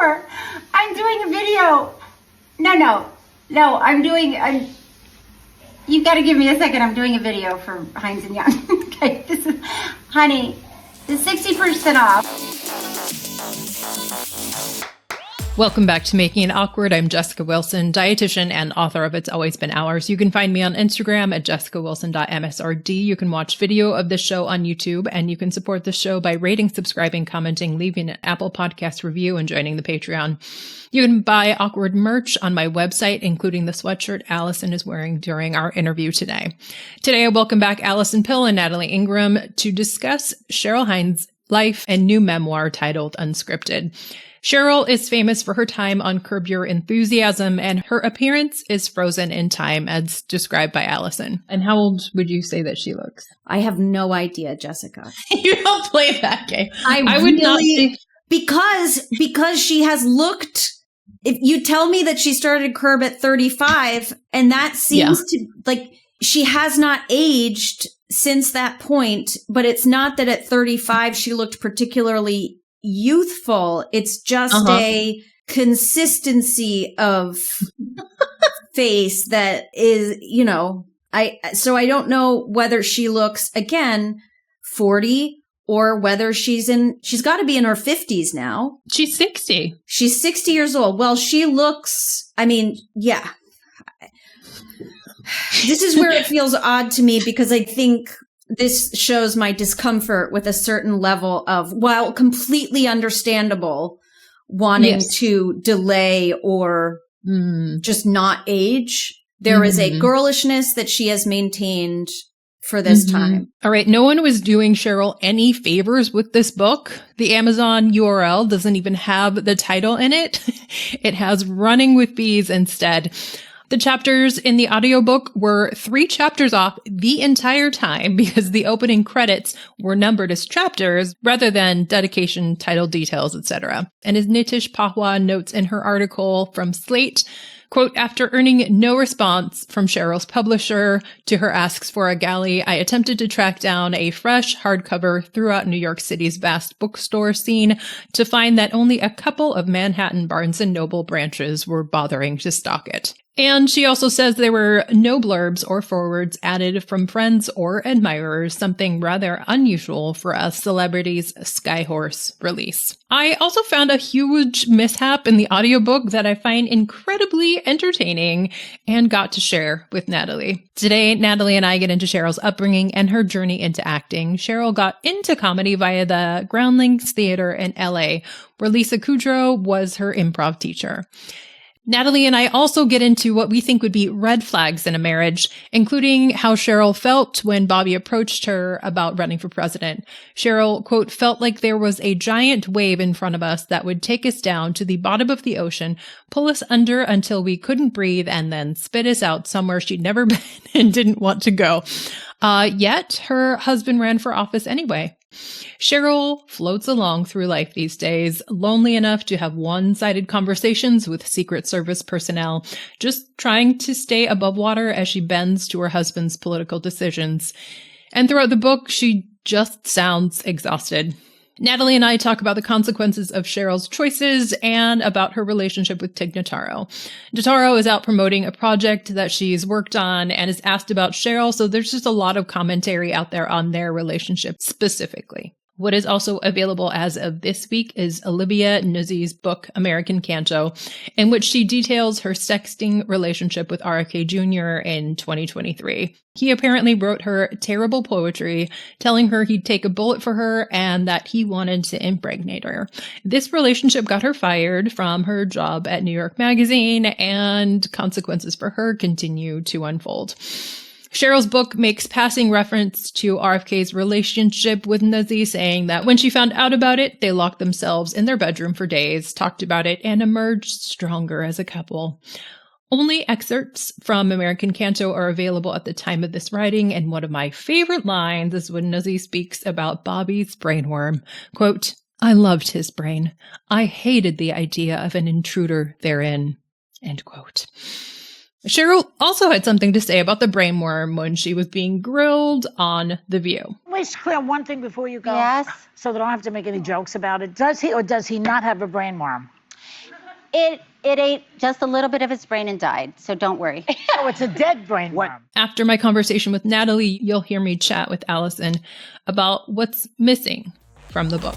more. I'm doing a video. No. You got to give me a second. I'm doing a video for Hines and Young. Okay, honey, the 60% off. Welcome back to Making It Awkward. I'm Jessica Wilson, dietitian and author of It's Always Been Ours. You can find me on Instagram at jessicawilson.msrd. You can watch video of the show on YouTube, and you can support the show by rating, subscribing, commenting, leaving an Apple Podcast review, and joining the Patreon. You can buy awkward merch on my website, including the sweatshirt Alison is wearing during our interview today. Today, I welcome back Alison Pill and Natalie Ingraham to discuss Cheryl Hines' life and new memoir titled Unscripted. Cheryl is famous for her time on Curb Your Enthusiasm, and her appearance is frozen in time as described by Alison. And how old would you say that she looks? I have no idea, Jessica. You don't play that game. I would really, not say- because she has looked. If you tell me that she started Curb at 35, and that seems to like she has not aged since that point, but it's not that at 35 she looked particularly youthful. It's just a consistency of face that is, so I don't know whether she looks again 40 or whether she's got to be in her 50s now. She's 60. She's 60 years old. Well, she looks, yeah. This is where it feels odd to me because I think this shows my discomfort with a certain level of, while completely understandable, wanting to delay or just not age. There is a girlishness that she has maintained for this time. All right. No one was doing Cheryl any favors with this book. The Amazon URL doesn't even have the title in it. It has Running with Bees instead. The chapters in the audiobook were 3 chapters off the entire time because the opening credits were numbered as chapters rather than dedication, title details, etc. And as Nitish Pahwa notes in her article from Slate, quote, after earning no response from Cheryl's publisher to her asks for a galley, I attempted to track down a fresh hardcover throughout New York City's vast bookstore scene to find that only a couple of Manhattan Barnes & Noble branches were bothering to stock it. And she also says there were no blurbs or forwards added from friends or admirers, something rather unusual for a celebrity's Skyhorse release. I also found a huge mishap in the audiobook that I find incredibly entertaining and got to share with Natalie. Today, Natalie and I get into Cheryl's upbringing and her journey into acting. Cheryl got into comedy via the Groundlings Theater in LA, where Lisa Kudrow was her improv teacher. Natalie and I also get into what we think would be red flags in a marriage, including how Cheryl felt when Bobby approached her about running for president. Cheryl, quote, felt like there was a giant wave in front of us that would take us down to the bottom of the ocean, pull us under until we couldn't breathe, and then spit us out somewhere she'd never been and didn't want to go. Yet her husband ran for office anyway. Cheryl floats along through life these days, lonely enough to have one-sided conversations with Secret Service personnel, just trying to stay above water as she bends to her husband's political decisions. And throughout the book, she just sounds exhausted. Natalie and I talk about the consequences of Cheryl's choices and about her relationship with Tig Notaro. Notaro is out promoting a project that she's worked on and is asked about Cheryl, so there's just a lot of commentary out there on their relationship specifically. What is also available as of this week is Olivia Nuzzi's book, American Canto, in which she details her sexting relationship with RFK Jr. in 2023. He apparently wrote her terrible poetry, telling her he'd take a bullet for her and that he wanted to impregnate her. This relationship got her fired from her job at New York Magazine, and consequences for her continue to unfold. Cheryl's book makes passing reference to RFK's relationship with Nuzzi, saying that when she found out about it, they locked themselves in their bedroom for days, talked about it, and emerged stronger as a couple. Only excerpts from American Canto are available at the time of this writing, and one of my favorite lines is when Nuzzi speaks about Bobby's brainworm. Quote, I loved his brain. I hated the idea of an intruder therein. End quote. Cheryl also had something to say about the brainworm when she was being grilled on The View. Let me clear one thing before you go. Yes. So that I don't have to make any jokes about it. Does he or does he not have a brainworm? It ate just a little bit of his brain and died, so don't worry. So it's a dead brain worm. After my conversation with Natalie, you'll hear me chat with Alison about what's missing from the book.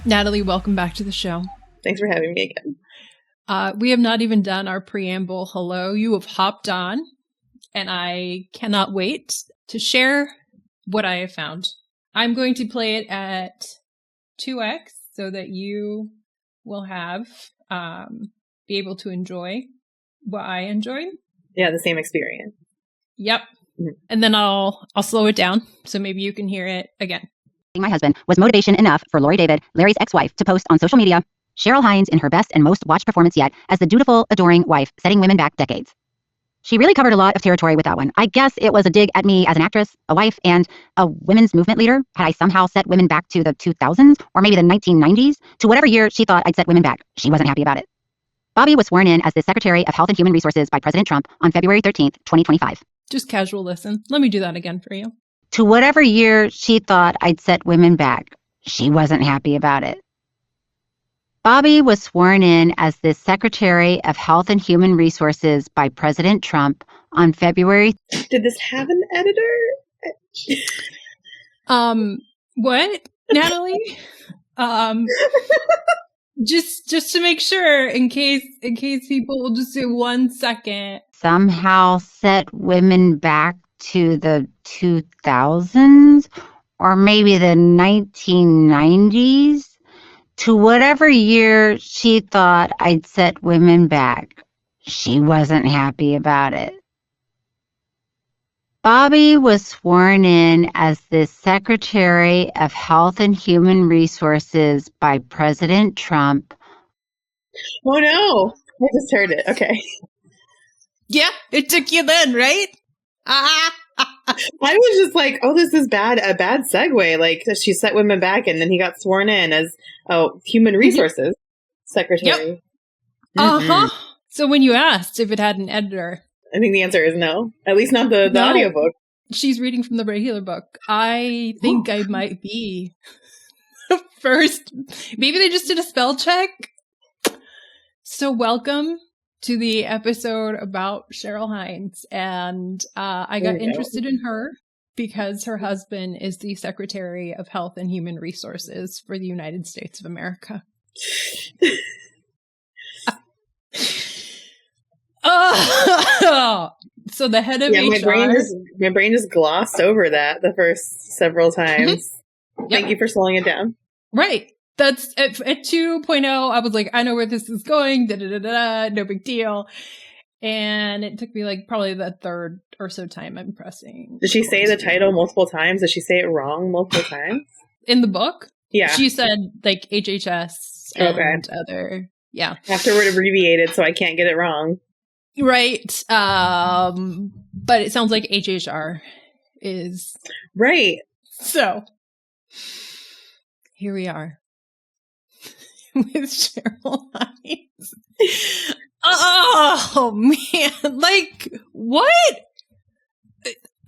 Natalie, welcome back to the show. Thanks for having me again. We have not even done our preamble. Hello, you have hopped on, and I cannot wait to share what I have found. I'm going to play it at 2x so that you will have be able to enjoy what I enjoyed. Yeah, the same experience. Yep. Mm-hmm. And then I'll slow it down so maybe you can hear it again. My husband was motivation enough for Lori David, Larry's ex-wife, to post on social media, Cheryl Hines in her best and most watched performance yet as the dutiful, adoring wife, setting women back decades. She really covered a lot of territory with that one. I guess it was a dig at me as an actress, a wife, and a women's movement leader. Had I somehow set women back to the 2000s or maybe the 1990s, to whatever year she thought I'd set women back. She wasn't happy about it. Bobby was sworn in as the Secretary of Health and Human Resources by President Trump on February 13th, 2025. Just casual listen. Let me do that again for you. To whatever year she thought I'd set women back. She wasn't happy about it. Bobby was sworn in as the Secretary of Health and Human Resources by President Trump on February. Did this have an editor? What, Natalie? Just to make sure, in case people will just do 1 second. Somehow set women back to the 2000s or maybe the 1990s. To whatever year she thought I'd set women back. She wasn't happy about it. Bobby was sworn in as the Secretary of Health and Human Resources by President Trump. Oh no, I just heard it. Okay. Yeah, it took you then, right? I was just like, oh, this is a bad segue. Like, she set women back and then he got sworn in as Human Resources Secretary. Yep. Uh-huh. So when you asked if it had an editor, I think the answer is no. At least not the audiobook. She's reading from the regular book. I think I might be the first. Maybe they just did a spell check. So welcome to the episode about Cheryl Hines. And I got interested in her because her husband is the Secretary of Health and Human Resources for the United States of America. So the head of HR. My brain just glossed over that the first several times. Yep. Thank you for slowing it down. Right. That's at 2.0. I was like, I know where this is going. No big deal. And it took me like probably the third or so time I'm pressing. Did she say the title multiple times? Did she say it wrong multiple times? In the book? Yeah. She said like HHS and other. Yeah. Afterward abbreviated so I can't get it wrong. Right. But it sounds like HHR is. Right. So here we are with Cheryl Hines. Oh man, like what?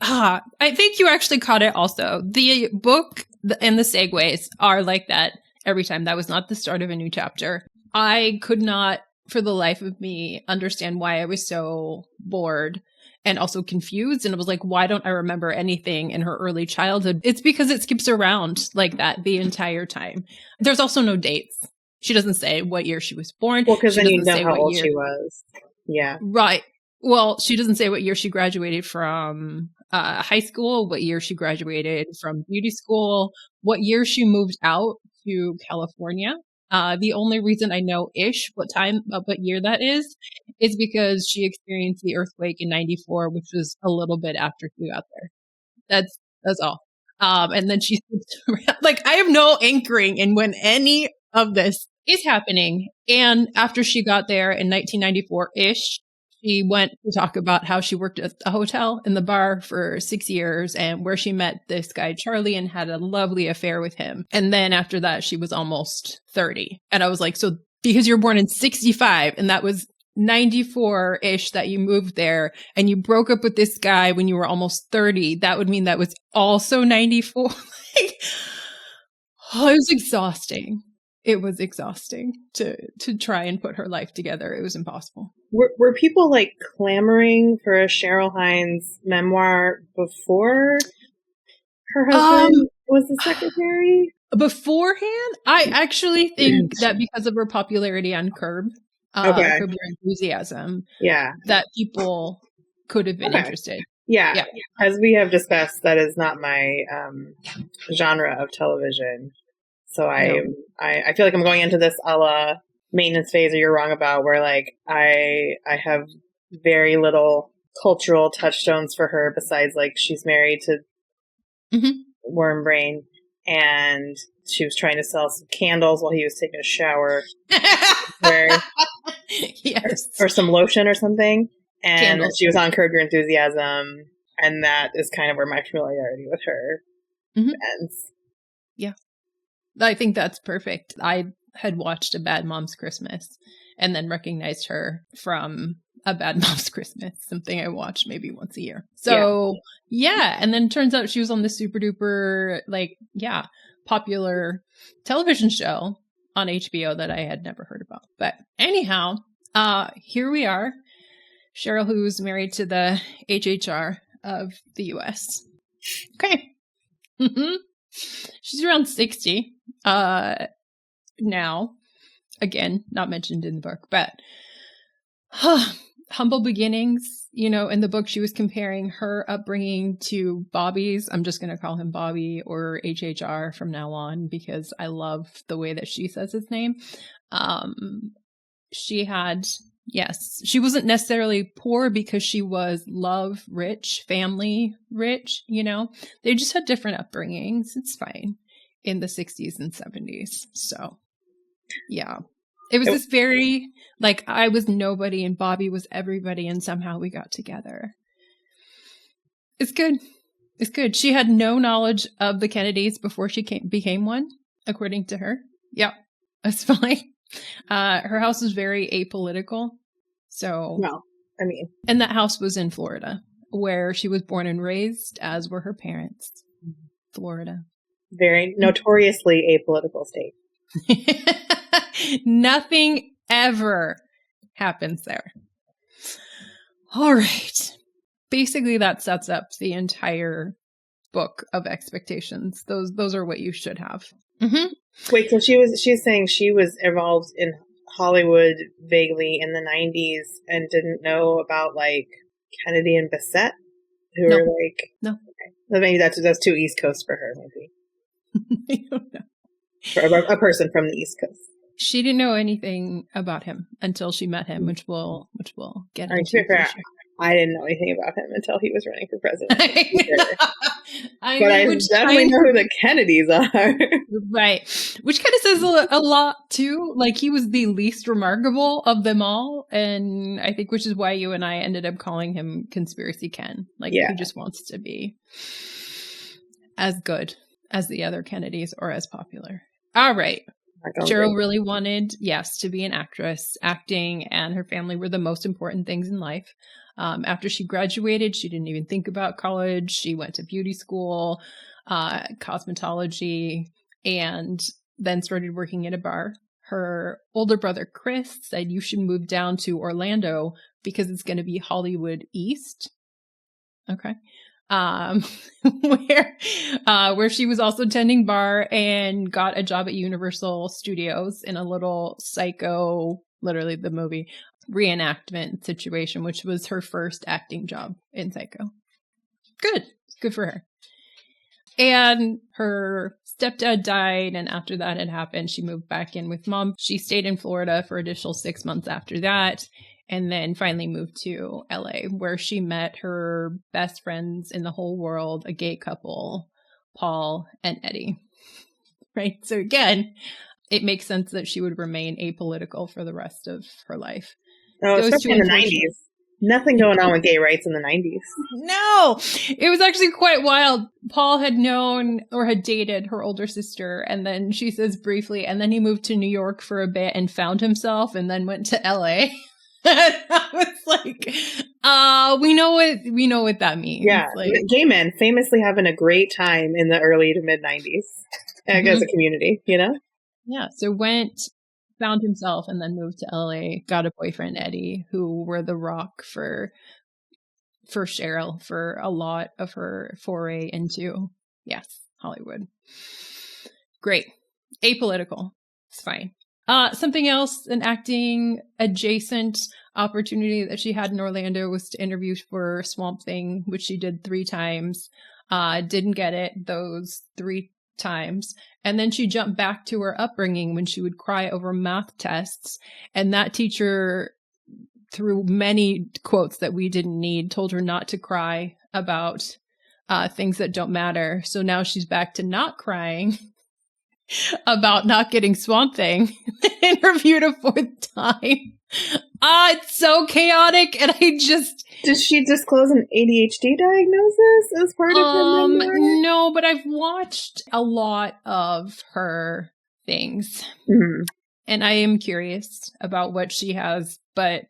I think you actually caught it also. The book and the segues are like that every time. That was not the start of a new chapter. I could not, for the life of me, understand why I was so bored and also confused. And it was like, why don't I remember anything in her early childhood? It's because it skips around like that the entire time. There's also no dates. She doesn't say what year she was born. Well, because then you know how old she was. Yeah. Right. Well, she doesn't say what year she graduated from high school, what year she graduated from beauty school, what year she moved out to California. The only reason I know what year that is because she experienced the earthquake in 94, which was a little bit after she got there. That's all. And then she, like, I have no anchoring in when any of this is happening. And after she got there in 1994-ish, she went to talk about how she worked at a hotel in the bar for 6 years and where she met this guy, Charlie, and had a lovely affair with him. And then after that, she was almost 30. And I was like, so because you're born in 65 and that was 94-ish that you moved there and you broke up with this guy when you were almost 30, that would mean that was also 94. Like, oh, it was exhausting. it was exhausting to try and put her life together. It was impossible. Were people like clamoring for a Cheryl Hines memoir before her husband was the secretary? Beforehand, I actually think that because of her popularity on Curb Your Enthusiasm, that people could have been interested. Yeah. As we have discussed, that is not my genre of television. So I feel like I'm going into this a la maintenance phase, or You're Wrong About, where like I have very little cultural touchstones for her besides like she's married to Worm Brain, and she was trying to sell some candles while he was taking a shower, or some lotion or something, and she was on Curb Your Enthusiasm, and that is kind of where my familiarity with her ends. Yeah. I think that's perfect. I had watched A Bad Mom's Christmas and then recognized her from A Bad Mom's Christmas, something I watched maybe once a year. So, yeah. And then turns out she was on the super duper, popular television show on HBO that I had never heard about. But anyhow, here we are. Cheryl, who's married to the HHR of the US. Okay. She's around 60 now. Again, not mentioned in the book, but humble beginnings. You know, in the book, she was comparing her upbringing to Bobby's. I'm just going to call him Bobby or HHR from now on because I love the way that she says his name. She wasn't necessarily poor because she was love rich, family rich, you know. They just had different upbringings. It's fine in the 60s and 70s. So, yeah. It was this very, like, I was nobody and Bobby was everybody and somehow we got together. It's good. It's good. She had no knowledge of the Kennedys before she became one, according to her. Yeah, that's fine. Her house was very apolitical. So, and that house was in Florida, where she was born and raised, as were her parents. Florida. Very notoriously apolitical state. Nothing ever happens there. All right. Basically, that sets up the entire book of expectations. Those are what you should have. Mm-hmm. Wait, so she's saying she was involved in Hollywood vaguely in the 90s and didn't know about like Kennedy and Bassett, who were like okay. Maybe that's too East Coast for her. Maybe I don't know. For a person from the East Coast. She didn't know anything about him until she met him, which we'll get into. I didn't know anything about him until he was running for president. I definitely know who the Kennedys are. Right. Which kind of says a lot, too. Like, he was the least remarkable of them all. And I think which is why you and I ended up calling him Conspiracy Ken. Like, he just wants to be as good as the other Kennedys or as popular. All right. Cheryl really wanted, to be an actress. Acting and her family were the most important things in life. After she graduated, she didn't even think about college. She went to beauty school, cosmetology, and then started working at a bar. Her older brother, Chris, said, "You should move down to Orlando because it's going to be Hollywood East." Okay. Where she was also tending bar and got a job at Universal Studios in a little Psycho, literally the movie, reenactment situation, which was her first acting job in Psycho. Good for her. And her stepdad died, and after that had happened, she moved back in with mom. She stayed in Florida for an additional 6 months after that, and then finally moved to LA, where she met her best friends in the whole world, a gay couple, Paul and Eddie. Right? So again, it makes sense that she would remain apolitical for the rest of her life. Oh, especially in the 90s. Nothing going on with gay rights in the 90s. No, it was actually quite wild. Paul had known or had dated her older sister, and then she says briefly, and then he moved to New York for a bit and found himself and then went to LA. I was like, we know what that means. Yeah, like, gay men famously having a great time in the early to mid 90s as a community, you know? Yeah. So found himself, and then moved to LA, got a boyfriend, Eddie, who were the rock for Cheryl for a lot of her foray into, yes, Hollywood. Great. Apolitical. It's fine. Something else, an acting adjacent opportunity that she had in Orlando was to interview for Swamp Thing, which she did 3 times. Didn't get it those 3 times. And then she jumped back to her upbringing when she would cry over math tests. And that teacher, through many quotes that we didn't need, told her not to cry about things that don't matter. So now she's back to not crying about not getting Swamp Thing. Interviewed a 4th time. It's so chaotic, and I just... Did she disclose an ADHD diagnosis as part of her memoir? No, but I've watched a lot of her things. Mm-hmm. And I am curious about what she has, but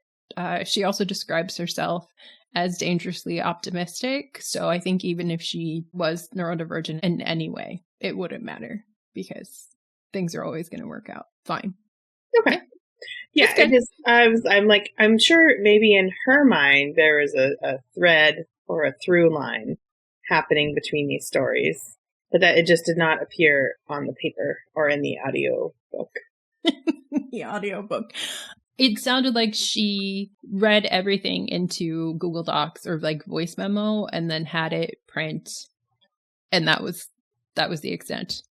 she also describes herself as dangerously optimistic. So I think even if she was neurodivergent in any way, it wouldn't matter because things are always going to work out fine. Okay. Yeah, it just, I'm sure maybe in her mind there is a thread or a through line happening between these stories, but that it just did not appear on the paper or in the audio book. The audiobook. It sounded like she read everything into Google Docs or like voice memo and then had it print, and that was the extent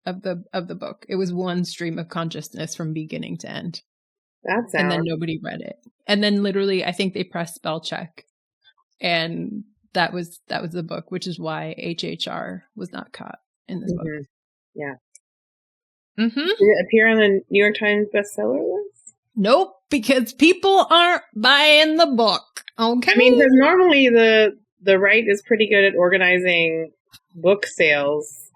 of the book. It was one stream of consciousness from beginning to end. And then nobody read it. And then literally I think they pressed spell check. And that was the book, which is why HHR was not caught in this book. Yeah. Mm-hmm. Did it appear on the New York Times bestseller list? Nope, because people aren't buying the book. Okay. I mean, because normally the right is pretty good at organizing book sales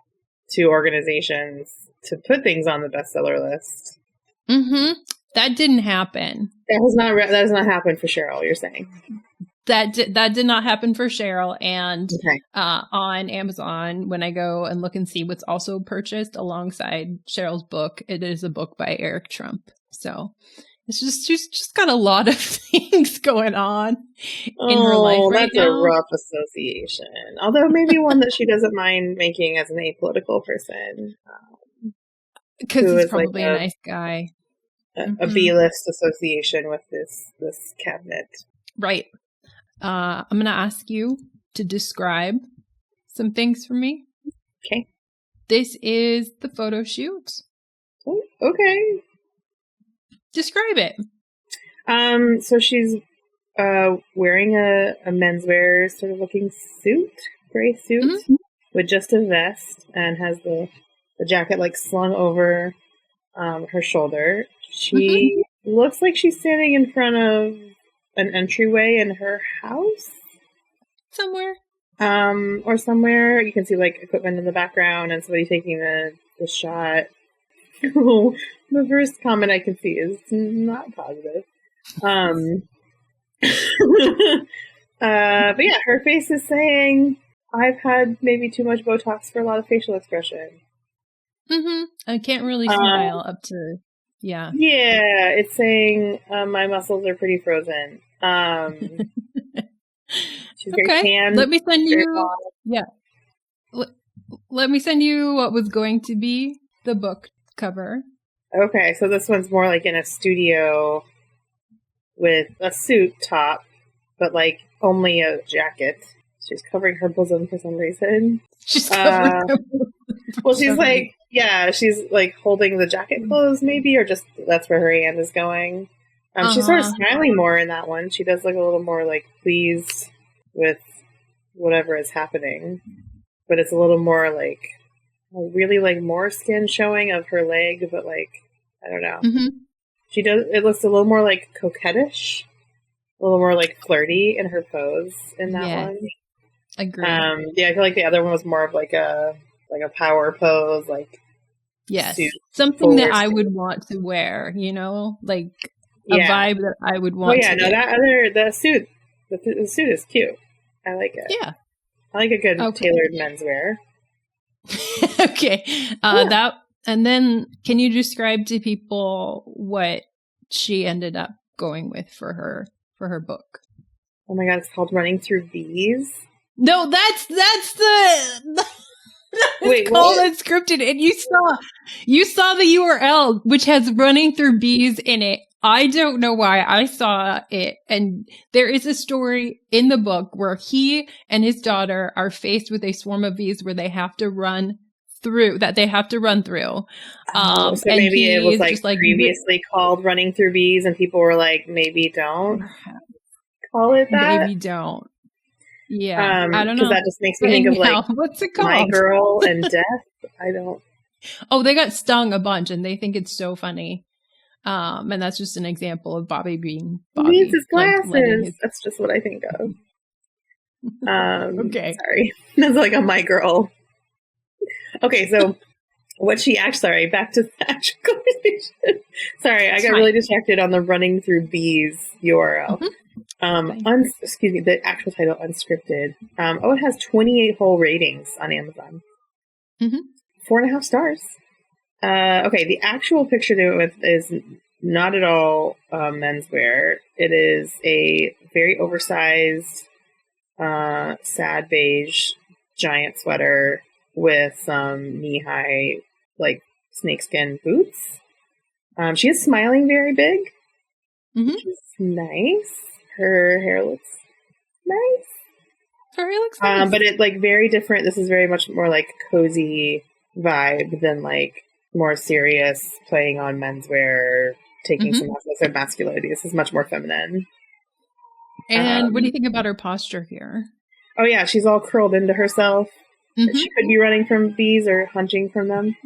to organizations to put things on the bestseller list. Mm-hmm. That didn't happen. That has not happened for Cheryl, you're saying? That did not happen for Cheryl. And okay. On Amazon, when I go and look and see what's also purchased alongside Cheryl's book, it is a book by Eric Trump. So it's she's just got a lot of things going on in her life right now. That's a rough association. Although maybe one that she doesn't mind making as an apolitical person. Because he's probably like a nice guy. A B-list association with this cabinet. Right. I'm going to ask you to describe some things for me. Okay. This is the photo shoot. Oh, okay. Describe it. So she's wearing a menswear sort of looking suit, gray suit, with just a vest, and has the jacket like slung over her shoulder. She looks like she's standing in front of an entryway in her house. Somewhere. Or somewhere. You can see like equipment in the background and somebody taking the shot. The first comment I can see is not positive. But yeah, her face is saying, I've had maybe too much Botox for a lot of facial expression. I can't really smile up to... Yeah. Yeah, it's saying my muscles are pretty frozen. She's very tan. Let me send you. Yeah. Let me send you what was going to be the book cover. Okay, so this one's more like in a studio with a suit top, but like only a jacket. She's covering her bosom for some reason. She's covering her bosom. Well, she's like, yeah, she's like holding the jacket closed maybe, or just that's where her hand is going. She's sort of smiling more in that one. She does look a little more like pleased with whatever is happening. But it's a little more like, really like more skin showing of her leg, but like, I don't know. It looks a little more like coquettish, a little more like flirty in her pose in that one. Agree. Yeah, I feel like the other one was more of like a power pose, like something that I would want to wear, like a vibe that I would want. Oh yeah, the suit is cute. I like it. Yeah, I like a good tailored menswear. Okay, And then can you describe to people what she ended up going with for her book? Oh my God, it's called Running Through Bees. No, that's the Wait, called what? Unscripted, and you saw the URL, which has Running Through Bees in it. I don't know why I saw it. And there is a story in the book where he and his daughter are faced with a swarm of bees where they have to run through. So maybe it was like previously called Running Through Bees, and people were like, maybe don't call it that. Maybe don't. Yeah, I don't know. Because that just makes me think of like, what's it called? My Girl and Death. I don't. Oh, they got stung a bunch, and they think it's so funny. And that's just an example of Bobby being Bobby. He needs his glasses. That's just what I think of. Okay. Sorry. That's like a My Girl. Okay, so what she actually, sorry, back to the actual conversation. Sorry, I got really distracted on the Running Through Bees URL. Excuse me, the actual title, Unscripted. It has 28 whole ratings on Amazon. 4.5 stars. Okay, the actual picture they went with is not at all menswear. It is a very oversized, sad beige giant sweater with some knee-high, like, snakeskin boots. She is smiling very big, which is nice. Her hair looks nice. Her hair looks nice. But it, like, very different. This is very much more, like, cozy vibe than, like, more serious, playing on menswear, taking some aspects of masculinity. This is much more feminine. And what do you think about her posture here? Oh, yeah, she's all curled into herself. She could be running from bees or hunching from them.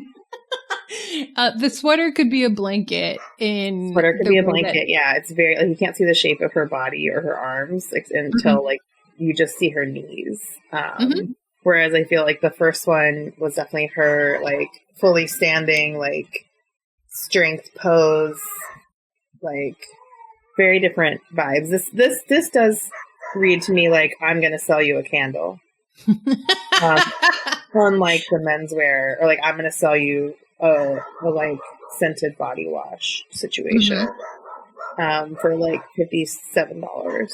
The sweater could be a blanket. Yeah. It's very, like, you can't see the shape of her body or her arms until, like, you just see her knees. Whereas I feel like the first one was definitely her, like, fully standing, like, strength pose, like, very different vibes. This does read to me like, I'm going to sell you a candle. Unlike the menswear, or like, I'm going to sell you a like scented body wash situation for like $57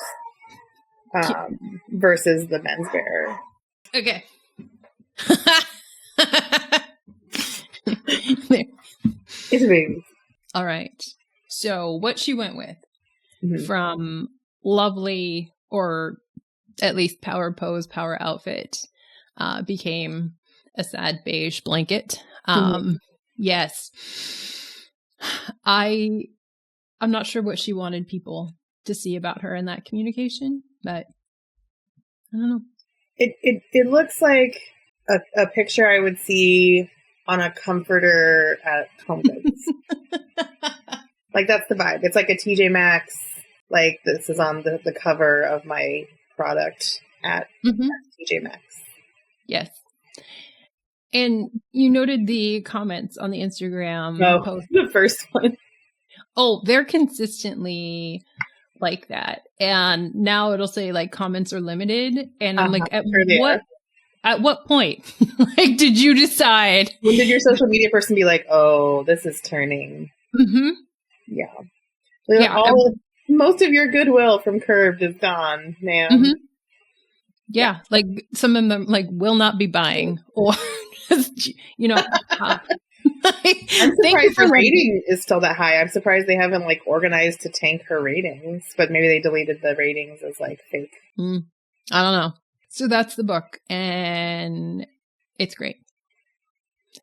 versus the menswear. Okay. It's a baby. All right. So what she went with from lovely, or at least power pose, power outfit, became a sad beige blanket. Yes. I'm not sure what she wanted people to see about her in that communication, but I don't know. It looks like a picture I would see on a comforter at Home Goods. Like, that's the vibe. It's like a TJ Maxx. Like, this is on the cover of my product at TJ Maxx. Yes. And you noted the comments on the Instagram post. The first one. Oh, they're consistently like that. And now it'll say, like, comments are limited. And I'm like, at what point? Like, did you decide? When did your social media person be like, oh, this is turning? Yeah. Most of your goodwill from Curved is gone, man. Yeah, like, some of them, like, will not be buying, or just, you know. I'm surprised her rating is still that high. I'm surprised they haven't, like, organized to tank her ratings, but maybe they deleted the ratings as, like, fake. I don't know. So that's the book, and it's great.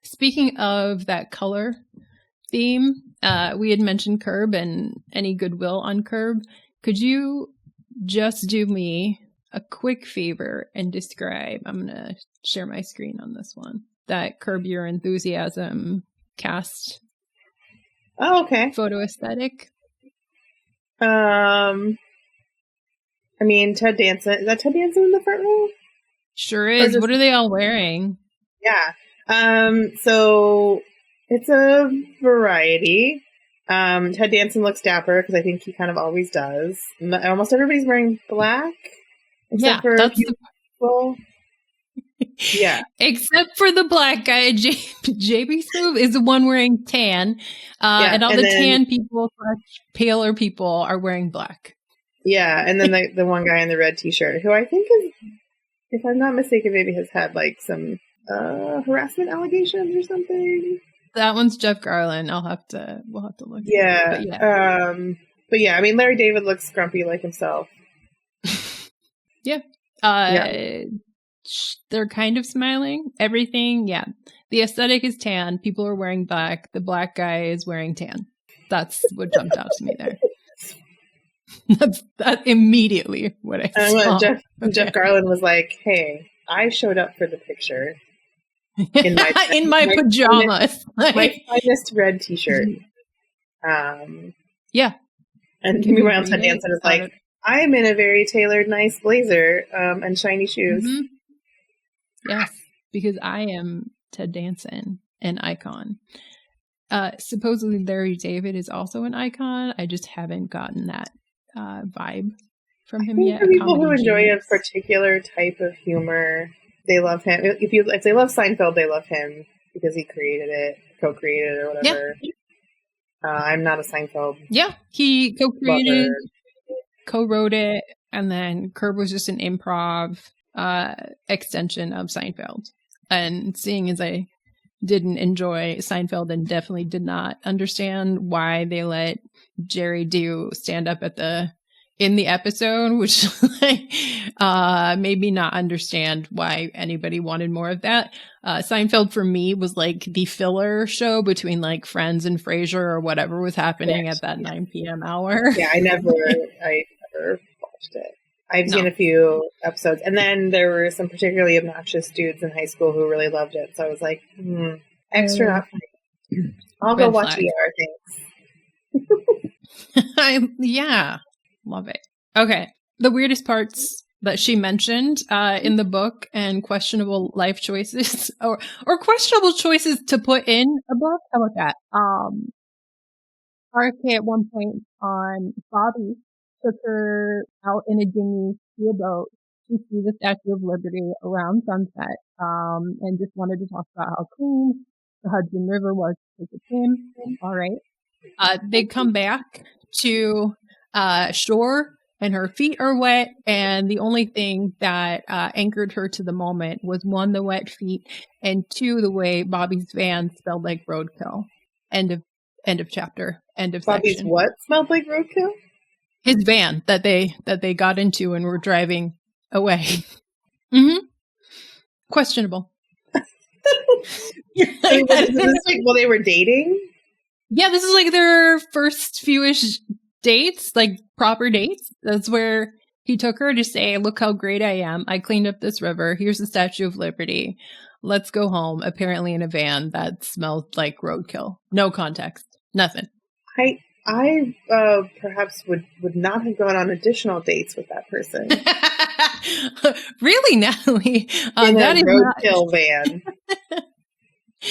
Speaking of that color theme, we had mentioned Curb and any goodwill on Curb. Could you just do me a quick favor and describe, I'm going to share my screen on this one, that Curb Your Enthusiasm cast photo aesthetic? I mean, Ted Danson. Is that Ted Danson in the front row? Sure is. What are they all wearing? Yeah. So it's a variety. Ted Danson looks dapper because I think he kind of always does. Almost everybody's wearing black. Except for that's people. Yeah. Except for the black guy, JB Smoove is the one wearing tan. And all the tan people, paler people are wearing black. Yeah, and then the one guy in the red t-shirt, who I think is, if I'm not mistaken, maybe has had like some harassment allegations or something. That one's Jeff Garlin. we'll have to look. Yeah. But yeah, I mean, Larry David looks grumpy like himself. Yeah. They're kind of smiling. Everything, yeah. The aesthetic is tan. People are wearing black. The black guy is wearing tan. That's what jumped out to me there. That's immediately what I saw. Jeff Garlin was like, "Hey, I showed up for the picture in my pajamas, my finest red t-shirt." Yeah, and meanwhile, Ted Danson is like, "I'm in a very tailored, nice blazer and shiny shoes." Mm-hmm. Yes, because I am Ted Danson, an icon. Supposedly Larry David is also an icon. I just haven't gotten that vibe from him yet. For people who enjoy a particular type of humor, they love him. If they love Seinfeld, they love him because he created it, co-created it, or whatever. Yeah. I'm not a Seinfeld. Yeah, he co-created, co-wrote it, and then Curb was just an improv extension of Seinfeld. And seeing as I didn't enjoy Seinfeld and definitely did not understand why they let Jerry do stand up in the episode, which made me not understand why anybody wanted more of that. Seinfeld for me was like the filler show between like Friends and Frasier or whatever was happening at that 9 p.m. hour. Yeah, I never watched it. I've seen a few episodes, and then there were some particularly obnoxious dudes in high school who really loved it. So I was like, extra not funny. I'll go watch ER, thanks. Yeah, love it. Okay, the weirdest parts that she mentioned in the book and questionable life choices or questionable choices to put in a book. How about that? RFK at one point on Bobby took her out in a dinghy to a boat to see the Statue of Liberty around sunset, and just wanted to talk about how clean the Hudson River was to take a swim. All right. They come back to shore, and her feet are wet, and the only thing that anchored her to the moment was, one, the wet feet, and two, the way Bobby's van smelled like roadkill. End of chapter. End of Bobby's section. What smelled like roadkill? His van that they got into and were driving away. Mm-hmm. Questionable. Well, they were dating? Yeah, this is like their first fewish dates, like proper dates. That's where he took her to say, look how great I am. I cleaned up this river. Here's the Statue of Liberty. Let's go home. Apparently in a van that smelled like roadkill. No context. Nothing. I perhaps would not have gone on additional dates with that person. Really, Natalie? In that is roadkill van.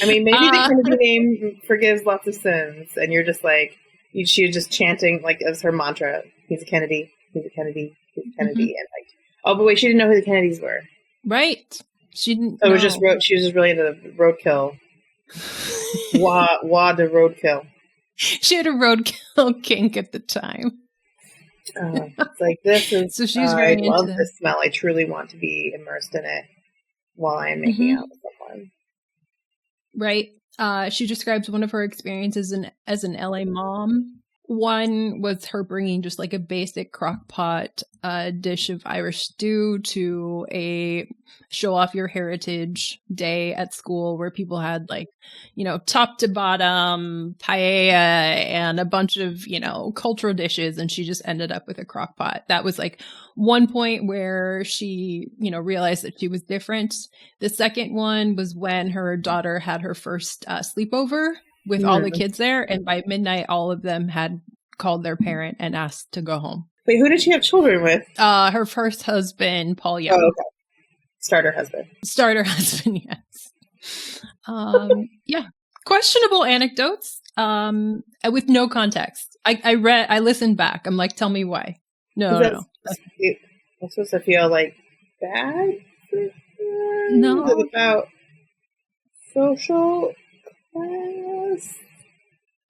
I mean, maybe the Kennedy name forgives lots of sins, and you're just like, she was just chanting like as her mantra. He's a Kennedy. He's a Kennedy. He's a Kennedy. Mm-hmm. And like, oh, but wait, she didn't know who the Kennedys were. Right. She didn't. So it was she was just really into roadkill. Wah the roadkill. She had a roadkill kink at the time. It's like, this is, so she's very I love this smell. I truly want to be immersed in it while I'm making out with someone. Right. She describes one of her experiences as an LA mom. One was her bringing just like a basic crock pot dish of Irish stew to a show off your heritage day at school where people had like, top to bottom paella and a bunch of, cultural dishes. And she just ended up with a crock pot. That was like one point where she, realized that she was different. The second one was when her daughter had her first sleepover with all the kids there, and by midnight, all of them had called their parent and asked to go home. Wait, who did she have children with? Her first husband, Paul Young. Oh, okay. Starter husband, yes. Yeah. Questionable anecdotes, with no context. I listened back. I'm like, tell me why. No. I'm supposed to feel like bad for No. Is it about social class?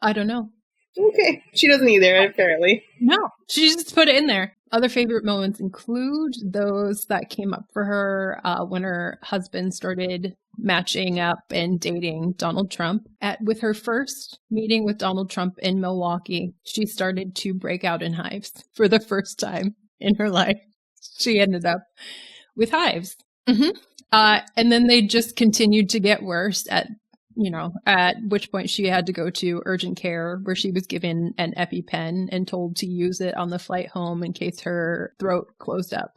I don't know. Okay. She doesn't either, apparently. No, she just put it in there. Other favorite moments include those that came up for her when her husband started matching up and dating Donald Trump. With her first meeting with Donald Trump in Milwaukee, she started to break out in hives for the first time in her life. She ended up with hives. Mm-hmm. And then they just continued to get worse at which point she had to go to urgent care where she was given an EpiPen and told to use it on the flight home in case her throat closed up.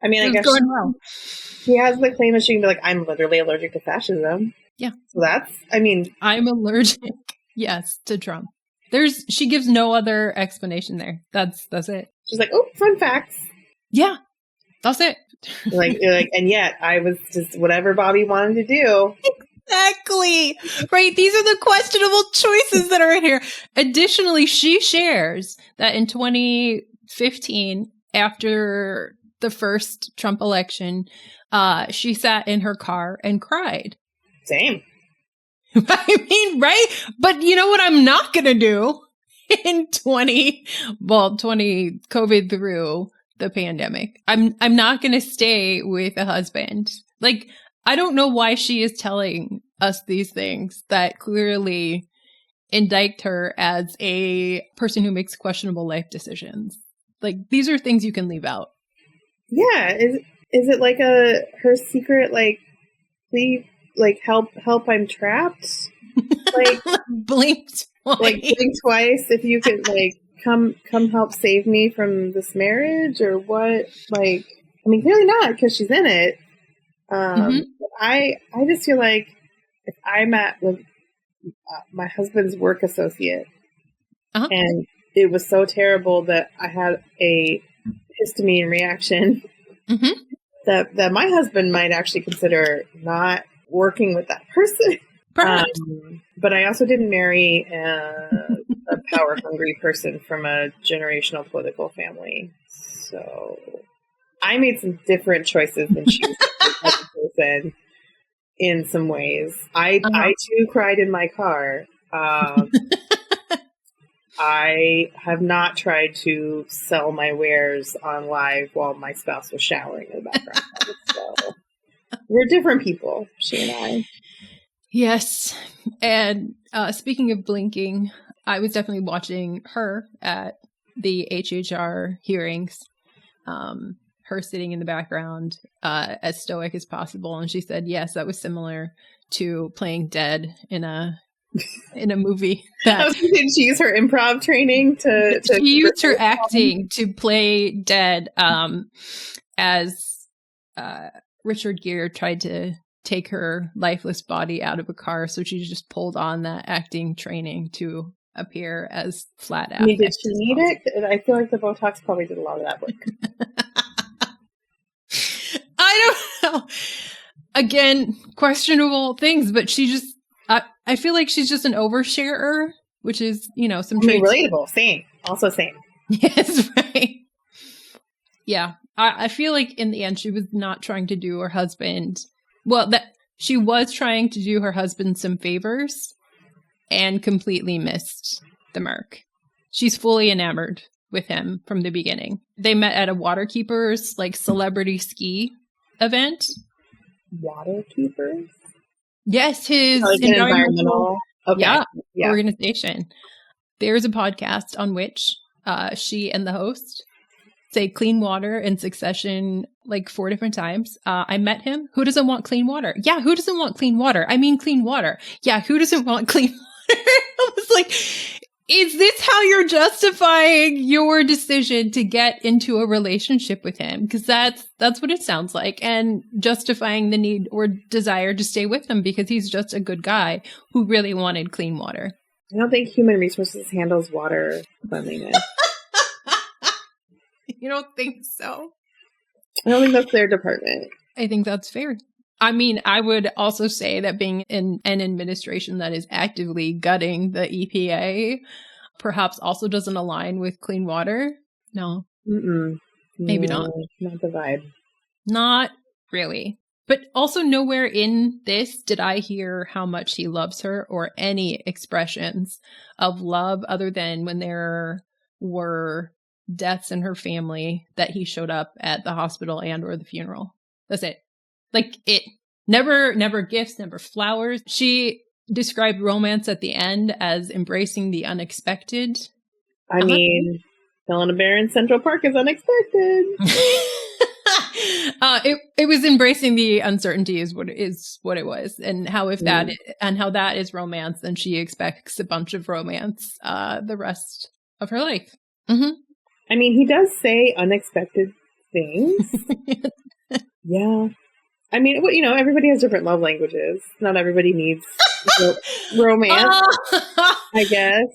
I mean, I guess going well. She has the claim that she can be like, I'm literally allergic to fascism. Yeah. So I'm allergic, yes, to Trump. She gives no other explanation there. That's it. She's like, oh, fun facts. Yeah, that's it. You're like, and yet I was just whatever Bobby wanted to do. Exactly. Right. These are the questionable choices that are in here. Additionally, she shares that in 2015, after the first Trump election, she sat in her car and cried. Same. I mean, right? But you know what I'm not going to do in 20 COVID through the pandemic. I'm not going to stay with a husband. Like, I don't know why she is telling us these things that clearly indict her as a person who makes questionable life decisions. Like, these are things you can leave out. Yeah. Is it like her secret, like, please, like, help, I'm trapped? Like, blink twice. Like, blink twice if you could, like, come help save me from this marriage or what? Like, I mean, clearly not because she's in it. I just feel like if I'm with my husband's work associate and it was so terrible that I had a histamine reaction that my husband might actually consider not working with that person. But I also didn't marry a power hungry person from a generational political family. So I made some different choices than she was as a person in some ways. I too cried in my car. I have not tried to sell my wares on live while my spouse was showering in the background. So we're different people, she and I. Yes. And speaking of blinking, I was definitely watching her at the HHR hearings. Her sitting in the background, as stoic as possible. And she said, yes, that was similar to playing dead in a movie. I was thinking she used her improv training to she used her acting to play dead, as Richard Gere tried to take her lifeless body out of a car. So she just pulled on that acting training to appear as flat out. I mean, did she need it? I feel like the Botox probably did a lot of that work. I don't know. Again, questionable things, but she just, I feel like she's just an oversharer, which is, some traits. Relatable. Same. Also same. Yes, right. Yeah. I feel like in the end, she was not trying to do her husband. Well, that she was trying to do her husband some favors and completely missed the mark. She's fully enamored with him from the beginning. They met at a Waterkeepers celebrity ski event. Waterkeepers? Yes, his environmental organization. There's a podcast on which she and the host say clean water in succession 4 different times. I met him. Who doesn't want clean water? Yeah, who doesn't want clean water? I mean clean water. Yeah, who doesn't want clean water? I was like, is this how you're justifying your decision to get into a relationship with him? Because that's what it sounds like. And justifying the need or desire to stay with him because he's just a good guy who really wanted clean water. I don't think human resources handles water cleanliness. You don't think so? I don't think that's their department. I think that's fair. I mean, I would also say that being in an administration that is actively gutting the EPA perhaps also doesn't align with clean water. No. Mm-mm. Maybe not. Not the vibe. Not really. But also nowhere in this did I hear how much he loves her or any expressions of love other than when there were deaths in her family that he showed up at the hospital and or the funeral. That's it. Like it never gifts, never flowers. She described romance at the end as embracing the unexpected. I mean, killing a bear in Central Park is unexpected. It was embracing the uncertainty is what it was, and how how that is romance, then she expects a bunch of romance the rest of her life. Mm-hmm. I mean, he does say unexpected things. Yeah. I mean, you know, everybody has different love languages. Not everybody needs romance, I guess.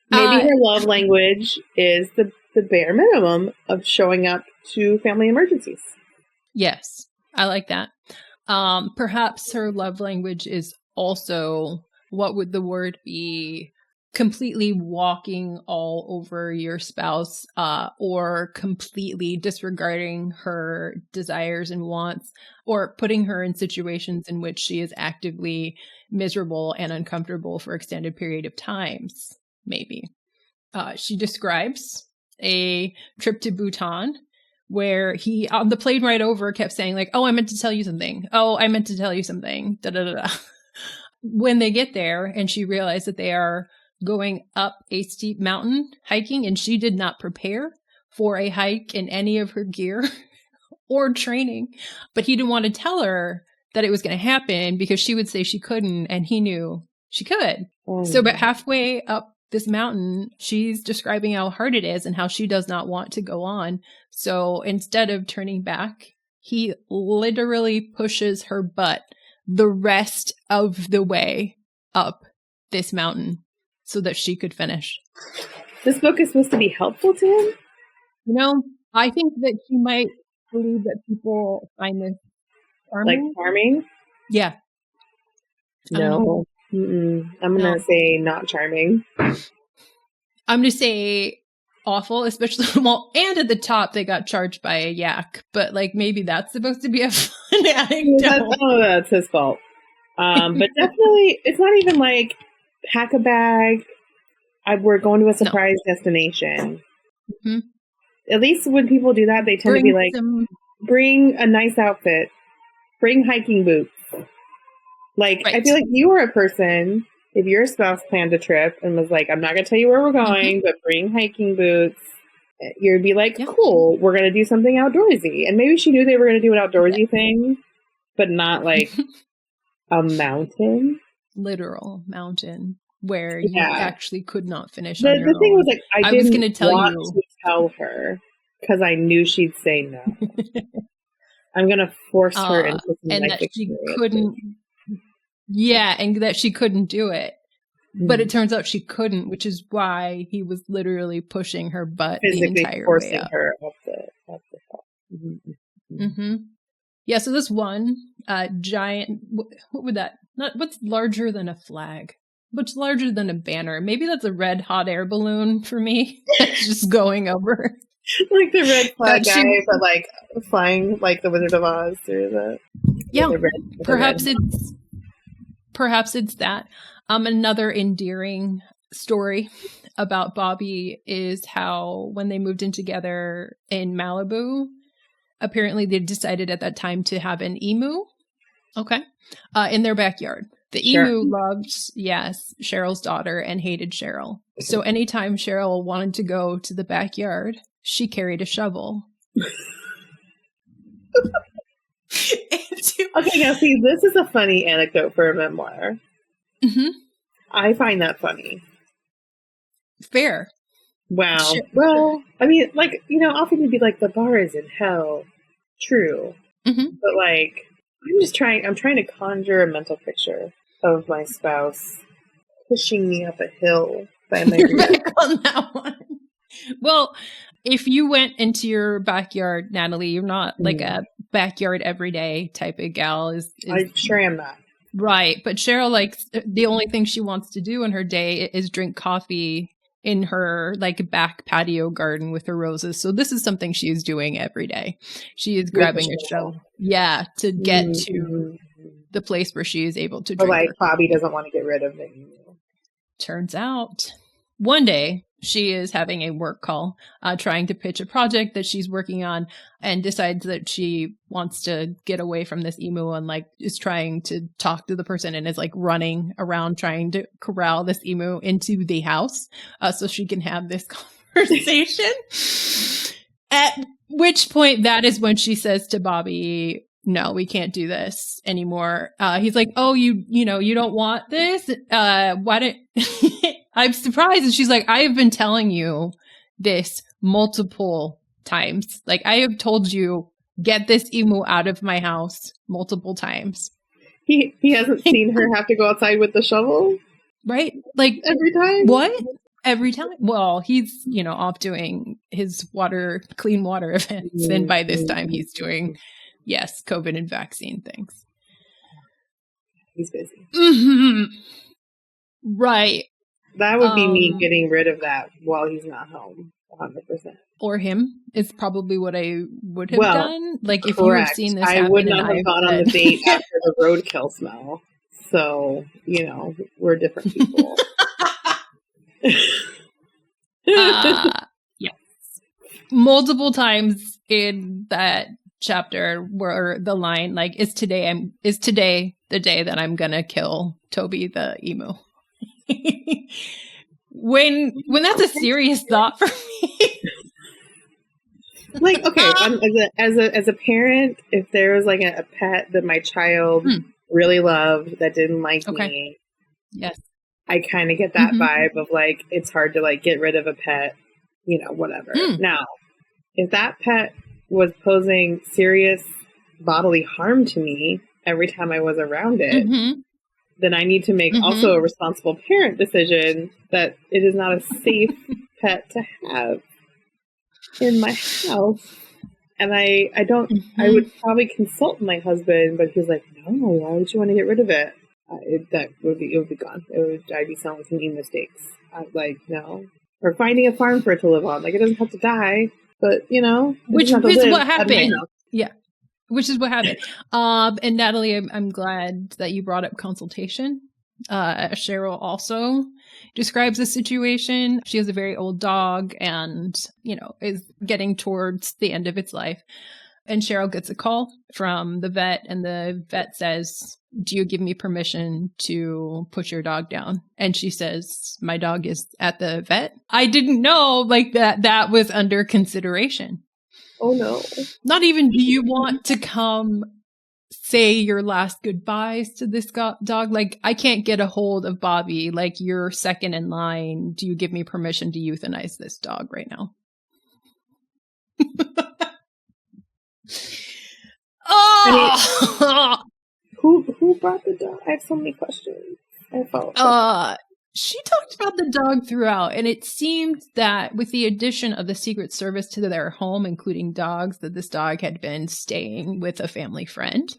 Maybe her love language is the bare minimum of showing up to family emergencies. Yes, I like that. Perhaps her love language is also, what would the word be? Completely walking all over your spouse, or completely disregarding her desires and wants, or putting her in situations in which she is actively miserable and uncomfortable for extended period of times. Maybe. She describes a trip to Bhutan where he, on the plane ride over, kept saying like, "Oh, I meant to tell you something. Oh, I meant to tell you something." Da da da da. When they get there and she realized that they are going up a steep mountain hiking, and she did not prepare for a hike in any of her gear or training, but he didn't want to tell her that it was going to happen because she would say she couldn't, and he knew she could. So about halfway up this mountain, she's describing how hard it is and how she does not want to go on. So instead of turning back, he literally pushes her butt the rest of the way up this mountain so that she could finish. This book is supposed to be helpful to him? You know, I think that she might believe that people find this charming. Like charming? Yeah. No. I'm going to say not charming. I'm going to say awful, especially, well, and at the top they got charged by a yak, but like maybe that's supposed to be a fun anecdote. That's his fault. But definitely, it's not even like pack a bag. We're going to a surprise destination. Mm-hmm. At least when people do that, they tend to be like, bring a nice outfit, bring hiking boots. Like, right. I feel like you are a person, if your spouse planned a trip and was like, I'm not going to tell you where we're going, but bring hiking boots, you'd be like, cool, we're going to do something outdoorsy. And maybe she knew they were going to do an outdoorsy thing, but not like a mountain. Literal mountain where you actually could not finish on your own. The thing was, like, I was didn't gonna tell want you to tell her because I knew she'd say no. I'm going to force her into something and that she couldn't. Yeah, and that she couldn't do it. But it turns out she couldn't, which is why he was literally pushing her butt physically the entire forcing way up. Her up the top. Mm-hmm. Yeah, so this one giant, what would that, what's larger than a flag? What's larger than a banner? Maybe that's a red hot air balloon for me. That's just going over. Like the red flag guy, but like flying like the Wizard of Oz through the... Yeah, Perhaps it's that. Another endearing story about Bobby is how when they moved in together in Malibu, apparently they decided at that time to have an emu, in their backyard. The emu loved, Cheryl's daughter and hated Cheryl. So anytime Cheryl wanted to go to the backyard, she carried a shovel. Okay, now see, this is a funny anecdote for a memoir. Mm-hmm. I find that funny. Fair. Wow. Sure. Well, I mean, like, you know, often you'd be like, the bar is in hell. True. Mm-hmm. But like, I'm trying to conjure a mental picture of my spouse pushing me up a hill. You're back on that one. Well, if you went into your backyard, Natalie, you're not like a backyard everyday type of gal. I sure am not. Right. But Cheryl, like, the only thing she wants to do in her day is drink coffee in her like back patio garden with her roses. So this is something she is doing every day. She is grabbing a shovel. Yeah, to get to the place where she is able to drink. But like Bobby doesn't want to get rid of it. Turns out one day she is having a work call, trying to pitch a project that she's working on, and decides that she wants to get away from this emu and like is trying to talk to the person and is like running around trying to corral this emu into the house so she can have this conversation. At which point, that is when she says to Bobby, no, we can't do this anymore. He's like, oh, you don't want this? Why don't I'm surprised. And she's like, I have been telling you this multiple times. Like, I have told you, get this emu out of my house multiple times. He hasn't seen her have to go outside with the shovel? Right? Like, every time? What? Every time? Well, he's, off doing his clean water events. And by this time, he's doing, yes, COVID and vaccine things. He's busy. Mm-hmm. Right. That would be me getting rid of that while he's not home, 100%. Or him is probably what I would have done. Like if correct. you had seen this happen, I would not have gone on the date after the roadkill smell. So, we're different people. Yes. Multiple times in that chapter where the line like is today the day that I'm gonna kill Toby the emu. when that's a serious thought for me. Like, okay, as a parent, if there was like a pet that my child really loved that didn't like me, yes, I kind of get that vibe of like it's hard to like get rid of a pet, whatever. Now, if that pet was posing serious bodily harm to me every time I was around it, then I need to make also a responsible parent decision that it is not a safe pet to have in my house. And I I would probably consult my husband, but he's like, no, why would you want to get rid of it? It would be gone. I'd be selling some new mistakes. Like, no. Or finding a farm for it to live on. Like, it doesn't have to die, but, which is what happened. Yeah. Which is what happened. And Natalie, I'm glad that you brought up consultation. Cheryl also describes the situation. She has a very old dog and, is getting towards the end of its life. And Cheryl gets a call from the vet, and the vet says, do you give me permission to put your dog down? And she says, my dog is at the vet. I didn't know like that was under consideration. Oh no. Not even do you want to come say your last goodbyes to this dog? Like, I can't get a hold of Bobby. Like, you're second in line. Do you give me permission to euthanize this dog right now? Oh! Who brought the dog? I have so many questions. She talked about the dog throughout, and it seemed that with the addition of the Secret Service to their home, including dogs, that this dog had been staying with a family friend.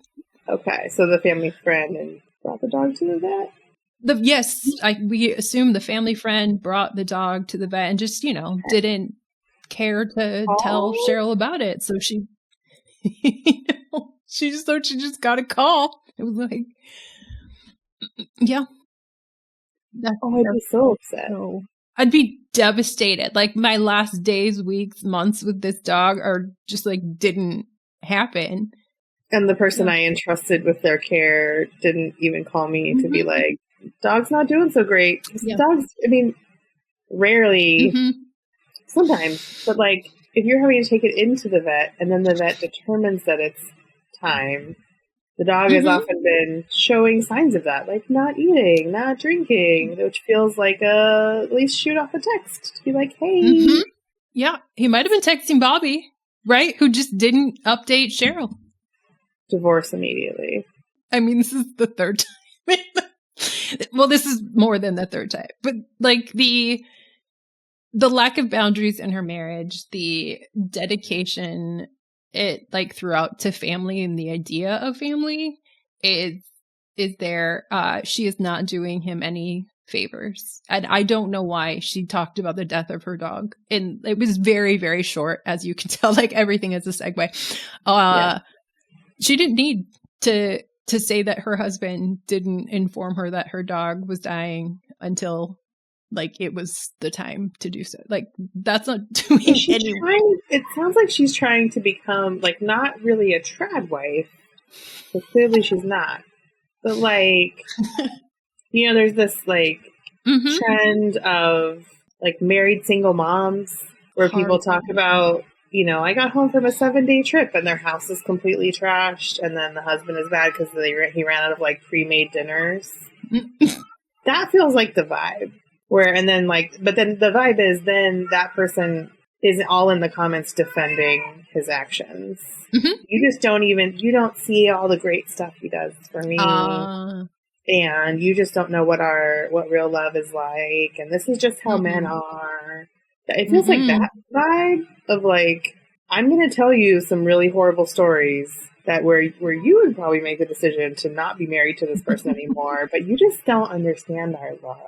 Okay, so the family friend brought the dog to the vet? Yes, we assume the family friend brought the dog to the vet and just, didn't care to tell Cheryl about it. So she, she just thought she just got a call. It was like, yeah. I'd be so upset. So, I'd be devastated. Like, my last days, weeks, months with this dog are just like didn't happen. And the person I entrusted with their care didn't even call me to be like, dog's not doing so great. Yeah. Dogs, rarely, sometimes, but like, if you're having to take it into the vet and then the vet determines that it's time, the dog has often been showing signs of that, like not eating, not drinking, which feels like at least shoot off a text to be like, hey. Yeah, he might have been texting Bobby, right? Who just didn't update Cheryl. Divorce immediately. I mean, this is the third time. Well, this is more than the third time. But like the lack of boundaries in her marriage, the dedication it like throughout to family and the idea of family is is there. She is not doing him any favors. And I don't know why she talked about the death of her dog. And it was very, very short, as you can tell, like everything is a segue. She didn't need to say that her husband didn't inform her that her dog was dying until like it was the time to do so. Like that's not doing anything. It sounds like she's trying to become like not really a trad wife, but clearly she's not. But like, you know, there's this like trend of like married single moms where people talk about, you know, I got home from a 7-day trip and their house is completely trashed, and then the husband is bad because he ran out of like pre-made dinners. That feels like the vibe. But then the vibe is then that person is all in the comments defending his actions. You just you don't see all the great stuff he does for me. And you just don't know what real love is like. And this is just how men are. It feels like that vibe of like, I'm going to tell you some really horrible stories that where you would probably make the decision to not be married to this person anymore, but you just don't understand our love.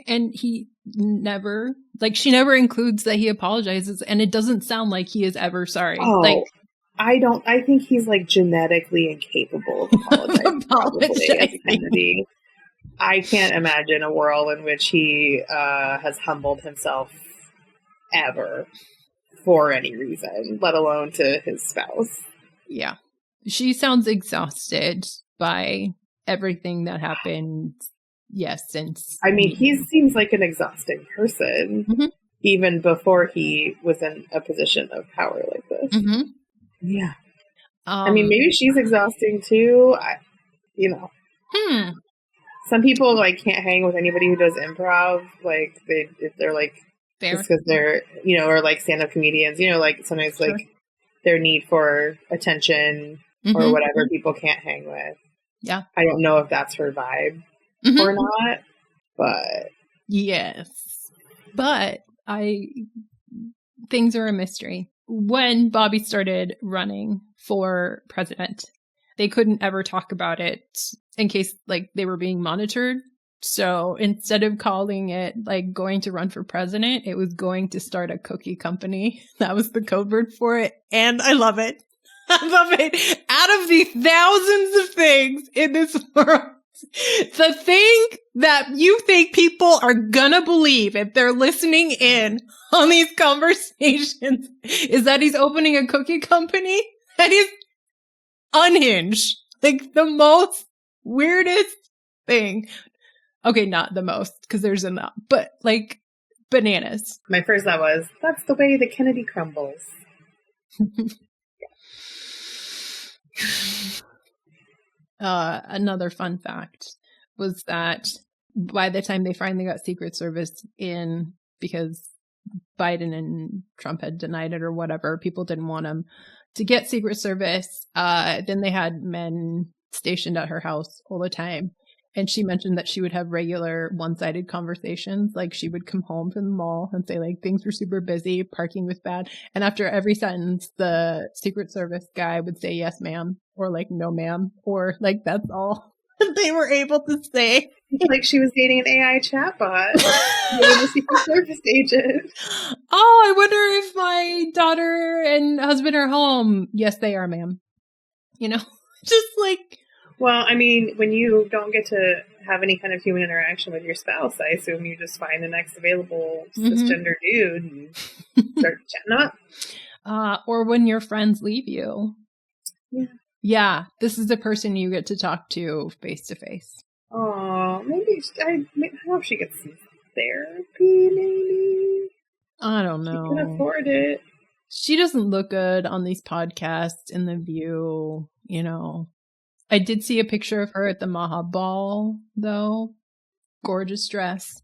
And he never, like, she never includes that he apologizes, and it doesn't sound like he is ever sorry. Oh, like, I think he's like genetically incapable of apologizing. I can't imagine a world in which he has humbled himself ever for any reason, let alone to his spouse. Yeah. She sounds exhausted by everything that happened. Yes, since he seems like an exhausting person, even before he was in a position of power like this. Yeah, maybe she's exhausting too. Some people like can't hang with anybody who does improv. Like they're like fair. Just because they're or like stand-up comedians. Like sometimes like their need for attention or whatever people can't hang with. Yeah, I don't know if that's her vibe. Or not, but yes, but things are a mystery. When Bobby started running for president, they couldn't ever talk about it in case like they were being monitored. So instead of calling it like going to run for president, it was going to start a cookie company. That was the code word for it, and I love it. I love it. Out of the thousands of things in this world, the thing that you think people are gonna believe if they're listening in on these conversations is that he's opening a cookie company? That is unhinged. Like the most weirdest thing. Okay, not the most, because there's enough, but like bananas. My first thought was, that's the way the Kennedy crumbles. Another fun fact was that by the time they finally got Secret Service in, because Biden and Trump had denied it or whatever, people didn't want them to get Secret Service. Then they had men stationed at her house all the time. And she mentioned that she would have regular one-sided conversations. Like she would come home from the mall and say like things were super busy, parking was bad. And after every sentence, the Secret Service guy would say, yes, ma'am, or like, no, ma'am, or like, that's all they were able to say. Like she was dating an AI chatbot. A Secret Service agent. Oh, I wonder if my daughter and husband are home. Yes, they are, ma'am. Just like... Well, I mean, when you don't get to have any kind of human interaction with your spouse, I assume you just find the next available cisgender dude and start chatting up. Or when your friends leave you. Yeah. Yeah, this is the person you get to talk to face to face. Oh, I hope she gets some therapy, maybe. I don't know. She can afford it. She doesn't look good on these podcasts in The View, I did see a picture of her at the Maha Ball, though. Gorgeous dress.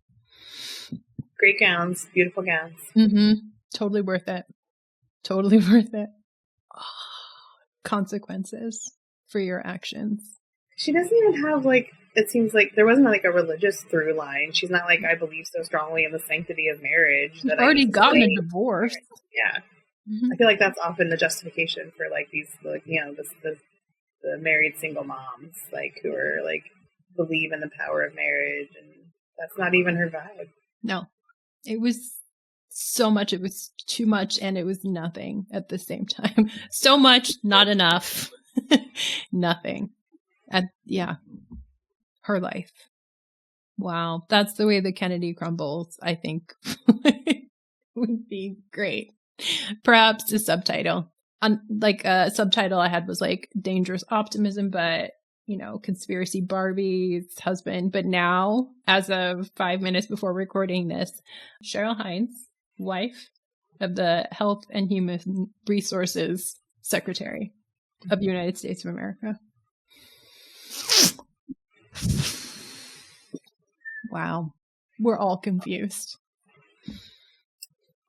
Great gowns. Beautiful gowns. Totally worth it. Totally worth it. Consequences for your actions. She doesn't even have, it seems like there wasn't, a religious through line. She's not I believe so strongly in the sanctity of marriage. She's already gotten a divorce. Yeah. I feel like that's often the justification for, these, the married single moms, who are, believe in the power of marriage, and that's not even her vibe. No, it was so much. It was too much, and it was nothing at the same time. So much, not enough, nothing. Yeah, her life. Wow, that's the way the Kennedy crumbles. I think would be great. Perhaps a subtitle. Like a subtitle I had was like Dangerous Optimism, but Conspiracy Barbie's husband. But now, as of 5 minutes before recording this, Cheryl Hines, wife of the Health and Human Resources Secretary of the United States of America. Wow. We're all confused.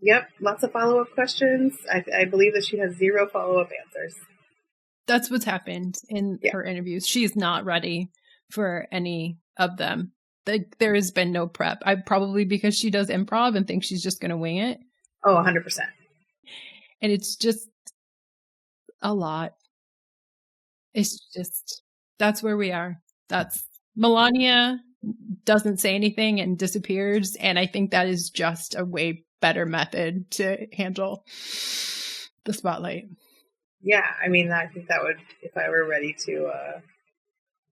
Yep, lots of follow-up questions. I believe that she has 0 follow-up answers. That's what's happened in her interviews. She's not ready for any of them. There has been no prep. Probably because she does improv and thinks she's just going to wing it. Oh, 100%. And it's just a lot. It's just, that's where we are. That's Melania doesn't say anything and disappears. And I think that is just a way better method to handle the spotlight. Yeah, I mean, I think that would, if I were ready to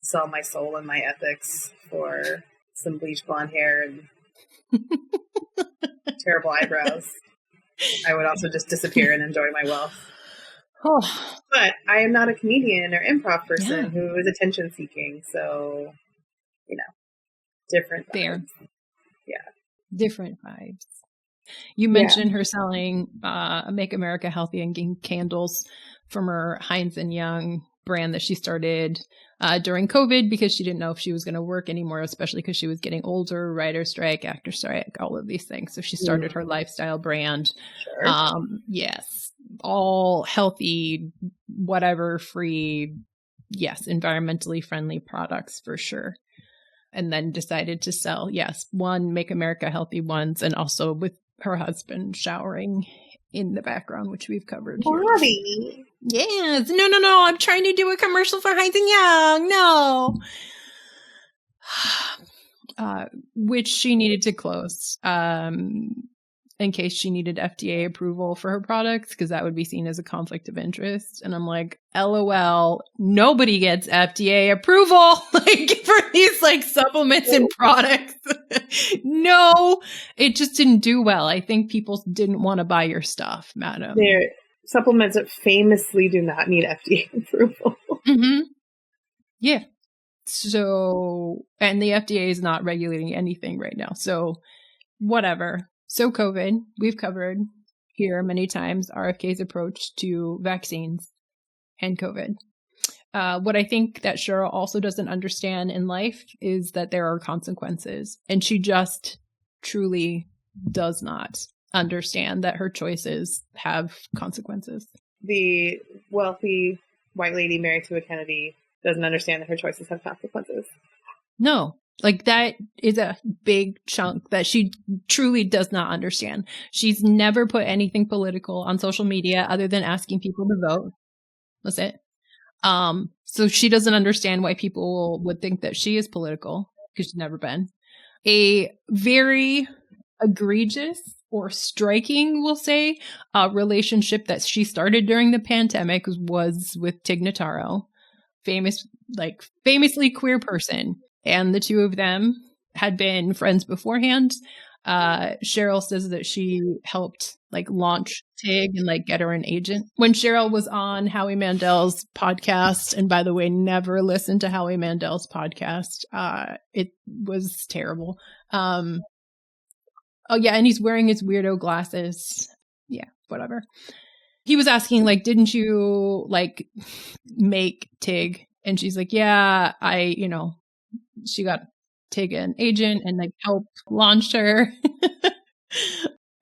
sell my soul and my ethics for some bleach blonde hair and terrible eyebrows, I would also just disappear and enjoy my wealth. Oh. But I am not a comedian or improv person who is attention seeking, so, different vibes. Fair. Yeah. Different vibes. You mentioned her selling Make America Healthy and candles from her Hines & Young brand that she started during COVID because she didn't know if she was going to work anymore, especially because she was getting older, writer strike, actor strike, all of these things. So she started her lifestyle brand. Sure. Yes, all healthy, whatever free, environmentally friendly products for sure. And then decided to sell, one Make America Healthy ones, and also with her husband showering in the background, which we've covered here. Bobby. Yes. No. I'm trying to do a commercial for Hines & Young. No. Which she needed to close in case she needed FDA approval for her products, because that would be seen as a conflict of interest. And I'm like, LOL, nobody gets FDA approval for these supplements and products. No, it just didn't do well. I think people didn't want to buy your stuff, madam. They're supplements that famously do not need FDA approval. Mm-hmm. Yeah. So, and the FDA is not regulating anything right now. So, whatever. So, COVID, we've covered here many times RFK's approach to vaccines and COVID. What I think that Cheryl also doesn't understand in life is that there are consequences. And she just truly does not understand that her choices have consequences. The wealthy white lady married to a Kennedy doesn't understand that her choices have consequences. No, that is a big chunk that she truly does not understand. She's never put anything political on social media other than asking people to vote. That's it. So she doesn't understand why people would think that she is political, because she's never been. A very egregious or striking, we'll say, relationship that she started during the pandemic was with Tig Notaro, famously queer person. And the two of them had been friends beforehand. Cheryl says that she helped launch Tig and get her an agent. When Cheryl was on Howie Mandel's podcast, and by the way, never listen to Howie Mandel's podcast. It was terrible. Oh yeah, and he's wearing his weirdo glasses. Yeah, whatever. He was asking didn't you make Tig? And she's like, yeah, she got Tig an agent and helped launch her.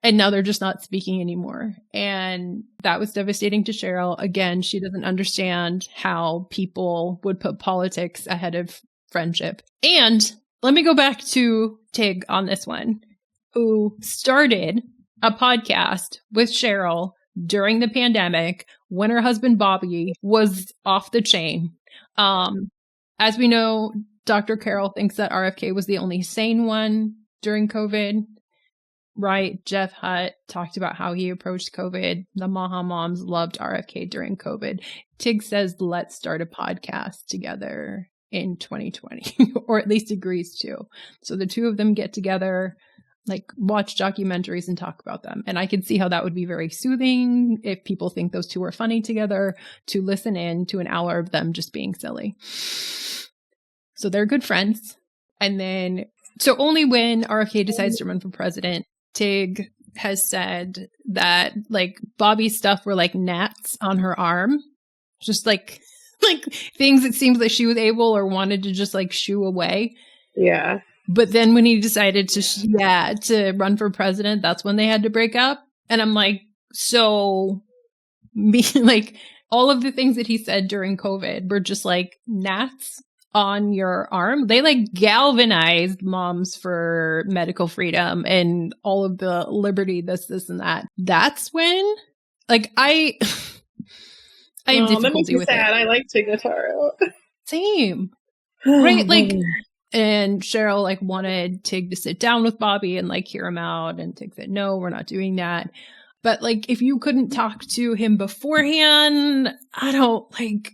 And now they're just not speaking anymore. And that was devastating to Cheryl. Again, she doesn't understand how people would put politics ahead of friendship. And let me go back to Tig on this one, who started a podcast with Cheryl during the pandemic when her husband Bobby was off the chain. As we know, Dr. Carol thinks that RFK was the only sane one during COVID. Right. Jeff Hutt talked about how he approached COVID. The Maha moms loved RFK during COVID. Tig says, let's start a podcast together in 2020, or at least agrees to. So the two of them get together, like watch documentaries and talk about them. And I can see how that would be very soothing if people think those two are funny together, to listen in to an hour of them just being silly. So they're good friends. And then, so only when RFK decides to run for president, Tig has said that like Bobby's stuff were like gnats on her arm, just like things it seems like she was able or wanted to just like shoo away. Yeah. But then when he decided to run for president, that's when they had to break up. And I'm like, so like all of the things that he said during COVID were just like gnats on your arm. They like galvanized moms for medical freedom and all of the liberty, this and that. That's when, like, I have difficulty with sad. it. I like Tig Notaro. Same. Right? Like, and Cheryl like wanted Tig to sit down with Bobby and like hear him out, and Tig said, no, we're not doing that. But like, if you couldn't talk to him beforehand, I don't like,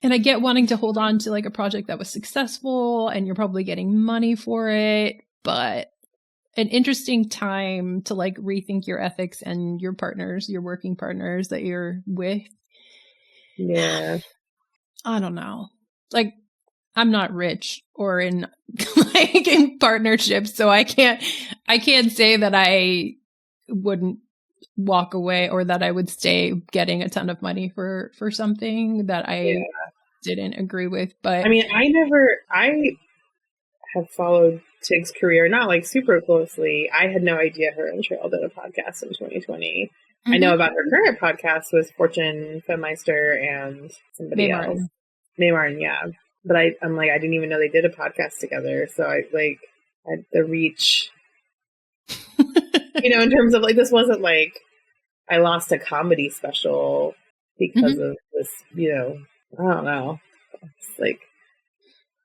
and I get wanting to hold on to like a project that was successful and you're probably getting money for it, but an interesting time to like rethink your ethics and your partners, your working partners that you're with. Yeah. I don't know. Like, I'm not rich or in like in partnerships, so I can't say that I wouldn't walk away or that I would stay getting a ton of money for something that I didn't agree with. But I mean, I have followed Tig's career not like super closely. I had no idea her and Cheryl did a podcast in 2020. Mm-hmm. I know about her current podcast with Fortune Femmeister and somebody else. Mae Martin, yeah. But I'm like, I didn't even know they did a podcast together. So I had the reach, in terms of like, this wasn't like I lost a comedy special because of this, I don't know. It's like,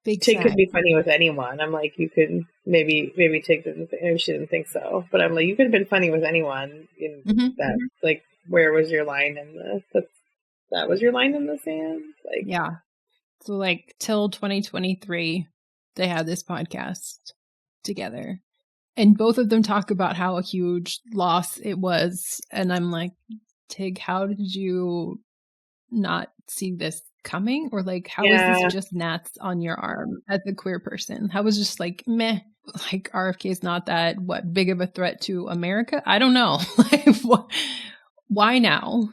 Tig could be funny with anyone. I'm like, you could maybe Tig maybe she didn't think so, but I'm like, you could have been funny with anyone in that. Like, where was your line in that was your line in the sand? Like, yeah. So like till 2023, they had this podcast together, and both of them talk about how a huge loss it was. And I'm like, Tig, how did you not see this coming? Or like, how is this just gnats on your arm as a queer person? How was just like, meh, like RFK is not that big of a threat to America? I don't know. Like, why now?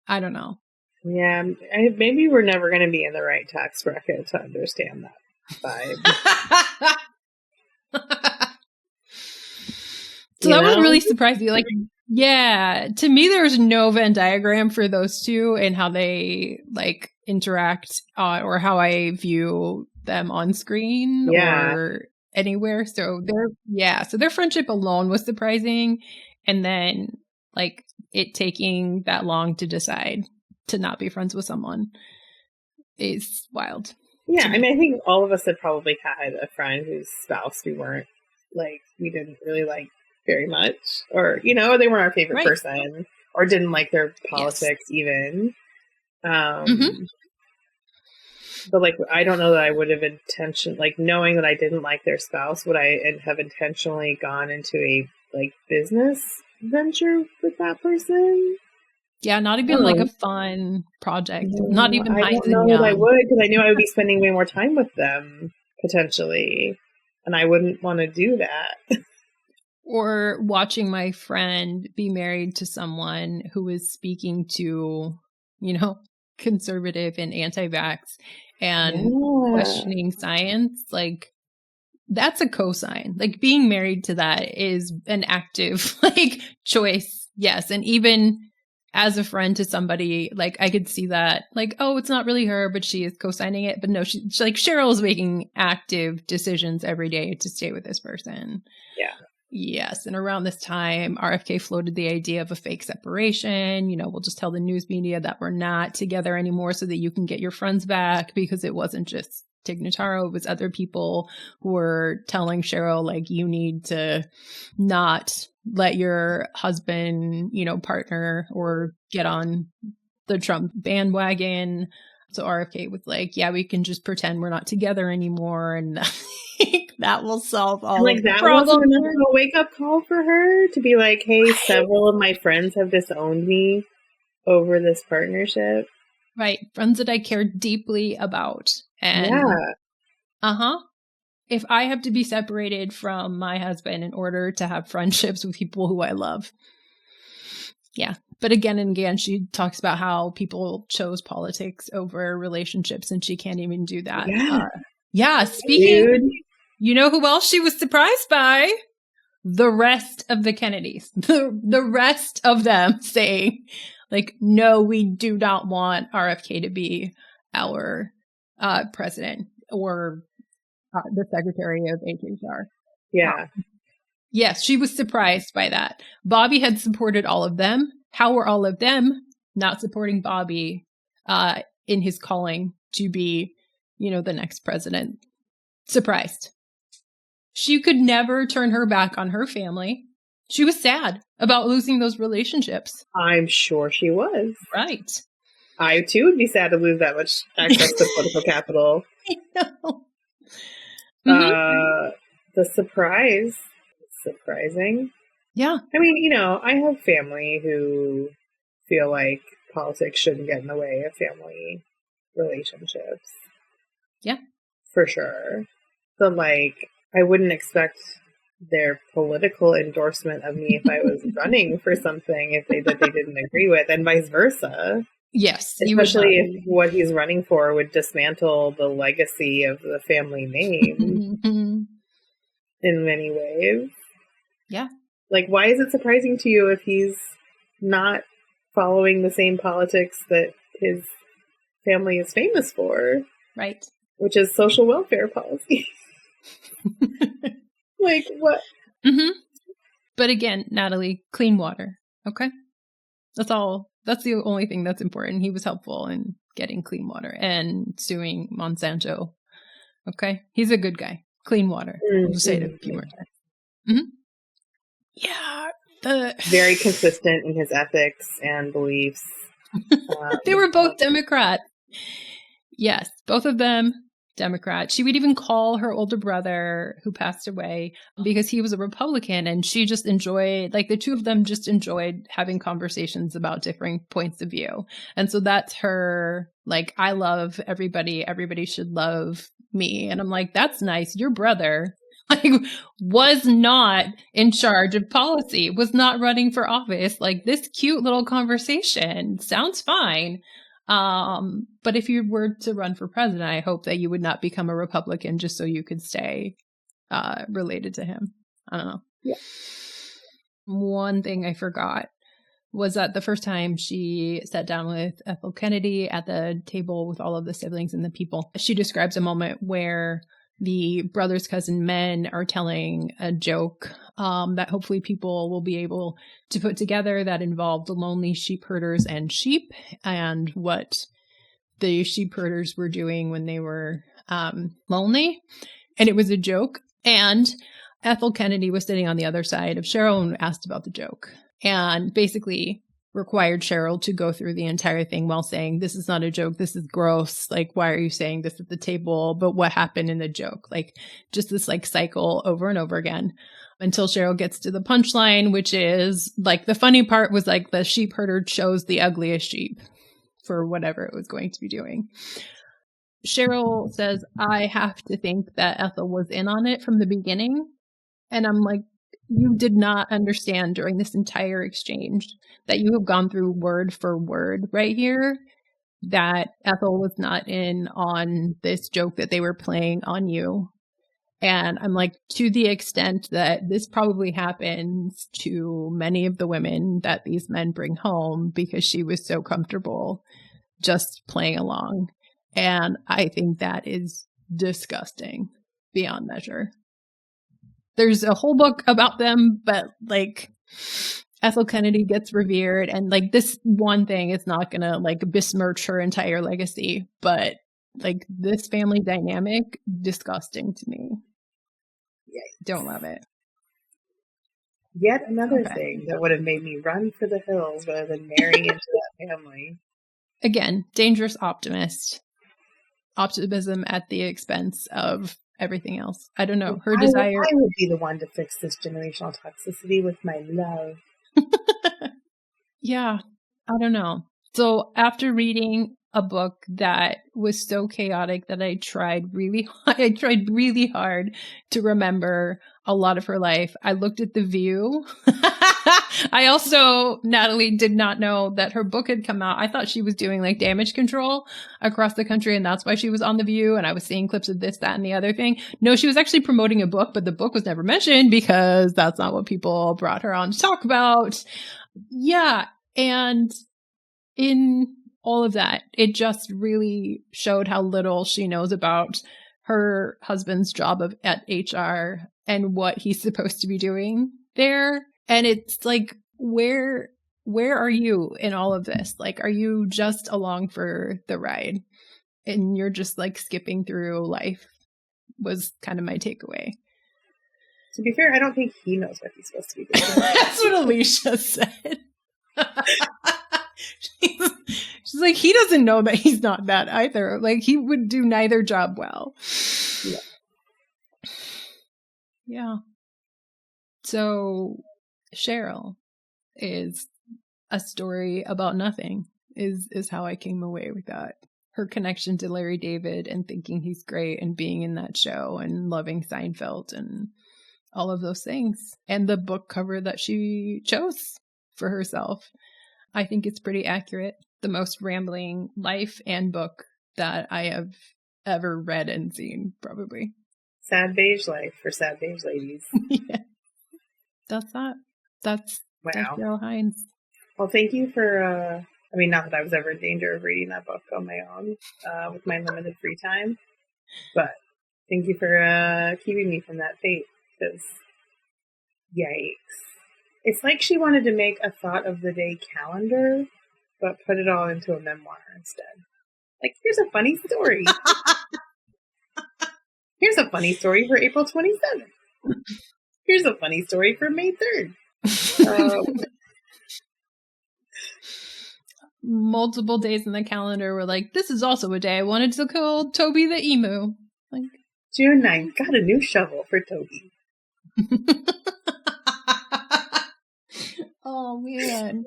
I don't know. Yeah, maybe we're never going to be in the right tax bracket to understand that vibe. So that was really surprising. Like, yeah, to me, there's no Venn diagram for those two and how they like interact or how I view them on screen or anywhere. So their friendship alone was surprising. And then like it taking that long to decide to not be friends with someone is wild. Yeah, I mean, I think all of us had probably had a friend whose spouse we didn't really like very much, or they weren't our favorite person, or didn't like their politics even. But like, I don't know that I would have knowing that I didn't like their spouse, would I have intentionally gone into a like business venture with that person? Yeah, not even like a fun project. Not even I Hines don't know and that I Young. would, because I knew I would be spending way more time with them potentially, and I wouldn't want to do that. Or watching my friend be married to someone who was speaking to, conservative and anti-vax and questioning science. Like, that's a cosign. Like, being married to that is an active like choice. Yes. And even as a friend to somebody, like, I could see that, like, oh, it's not really her, but she is co-signing it. But no, she like, Cheryl is making active decisions every day to stay with this person. Yeah. Yes. And around this time, RFK floated the idea of a fake separation. We'll just tell the news media that we're not together anymore so that you can get your friends back, because it wasn't just Tig Notaro. It was other people who were telling Cheryl, like, you need to not let your husband, partner or get on the Trump bandwagon. So RFK was like, yeah, we can just pretend we're not together anymore. And that will solve all of the problems. Wasn't enough of a wake-up call for her to be like, hey, several of my friends have disowned me over this partnership. Right. Friends that I care deeply about. And if I have to be separated from my husband in order to have friendships with people who I love. Yeah. But again and again, she talks about how people chose politics over relationships, and she can't even do that. Speaking, Dude. You know who else she was surprised by? The rest of the Kennedys. The rest of them saying, like, no, we do not want RFK to be our president or the secretary of HHR. Yeah. Yes, she was surprised by that. Bobby had supported all of them. How were all of them not supporting Bobby in his calling to be, the next president? Surprised. She could never turn her back on her family. She was sad about losing those relationships. I'm sure she was. Right. I, too, would be sad to lose that much access to political capital. I know. Mm-hmm. The surprise. Surprising. Yeah. I mean, I have family who feel like politics shouldn't get in the way of family relationships. Yeah. For sure. But, I wouldn't expect their political endorsement of me if I was running for something that they didn't agree with, and vice versa. Yes. Especially if what he's running for would dismantle the legacy of the family name in many ways. Yeah. Why is it surprising to you if he's not following the same politics that his family is famous for? Right. Which is social welfare policy. What? Mm-hmm. But again, Natalie, clean water. Okay. That's all. That's the only thing that's important. He was helpful in getting clean water and suing Monsanto. Okay. He's a good guy. Clean water. I'll just say it a few more times. Mm-hmm. Yeah. Very consistent in his ethics and beliefs. They were both Democrat. Yes. Both of them Democrat. She would even call her older brother who passed away because he was a Republican, and she just enjoyed, the two of them just enjoyed having conversations about differing points of view. And so that's her, I love everybody. Everybody should love me. And I'm like, that's nice. Your brother was not in charge of policy, was not running for office. This cute little conversation sounds fine. But if you were to run for president, I hope that you would not become a Republican just so you could stay related to him. I don't know. Yeah. One thing I forgot was that the first time she sat down with Ethel Kennedy at the table with all of the siblings and the people, she describes a moment where the brothers, cousin men are telling a joke that hopefully people will be able to put together that involved lonely sheep herders and sheep, and what the sheep herders were doing when they were lonely. And it was a joke. And Ethel Kennedy was sitting on the other side of Cheryl and asked about the joke, and basically required Cheryl to go through the entire thing while saying, this is not a joke, this is gross, why are you saying this at the table, but what happened in the joke? Just this cycle over and over again until Cheryl gets to the punchline, which is the funny part was the sheep herder chose the ugliest sheep for whatever it was going to be doing. Cheryl says, I have to think that Ethel was in on it from the beginning. And I'm like, you did not understand during this entire exchange that you have gone through word for word right here that Ethel was not in on this joke that they were playing on you. And I'm like, to the extent that this probably happens to many of the women that these men bring home because she was so comfortable just playing along. And I think that is disgusting beyond measure. There's a whole book about them, but Ethel Kennedy gets revered, and this one thing is not gonna besmirch her entire legacy, but Like this family dynamic, disgusting to me. Yikes. Don't love it. Yet another thing that would have made me run for the hills rather than marry into that family. Again, dangerous optimist. Optimism at the expense of everything else. I don't know. Her desire. I would be the one to fix this generational toxicity with my love. Yeah, I don't know. So after reading a book that was so chaotic that I tried really hard to remember a lot of her life, I looked at The View. I also, Natalie, did not know that her book had come out. I thought she was doing like damage control across the country, and that's why she was on The View. And I was seeing clips of this, that, and the other thing. No, she was actually promoting a book, but the book was never mentioned because that's not what people brought her on to talk about. Yeah. And in all of that, it just really showed how little she knows about her husband's job at HR and what he's supposed to be doing there. And it's like, where are you in all of this? Like, are you just along for the ride and you're just like skipping through life? Was kind of my takeaway. To be fair, I don't think he knows what he's supposed to be doing. That's what Alicia said. She's like, he doesn't know that he's not that either. Like, he would do neither job well. Yeah. So Cheryl is a story about nothing is how I came away with that. Her connection to Larry David and thinking he's great and being in that show and loving Seinfeld and all of those things. And the book cover that she chose for herself. I think it's pretty accurate. The most rambling life and book that I have ever read and seen, probably. Sad beige life for sad beige ladies. Yeah. That's that. That's Cheryl Hines. Well, thank you for, not that I was ever in danger of reading that book on my own with my limited free time, but thank you for keeping me from that fate, because yikes. It's like she wanted to make a thought of the day calendar, but put it all into a memoir instead. Like, here's a funny story. Here's a funny story for April 27th. Here's a funny story for May 3rd. Multiple days in the calendar were like, this is also a day I wanted to call Toby the Emu. Like, June 9th, got a new shovel for Toby. Oh, man.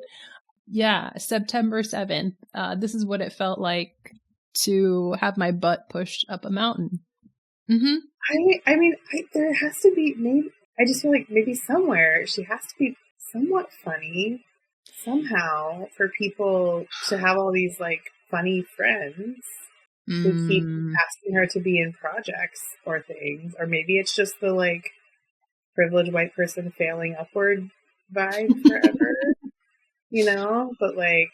Yeah, September 7th. This is what it felt like to have my butt pushed up a mountain. Mm-hmm. There has to be, maybe, I just feel like maybe somewhere she has to be somewhat funny somehow for people to have all these like funny friends who keep asking her to be in projects or things. Or maybe it's just the like privileged white person failing upward vibe forever, but like,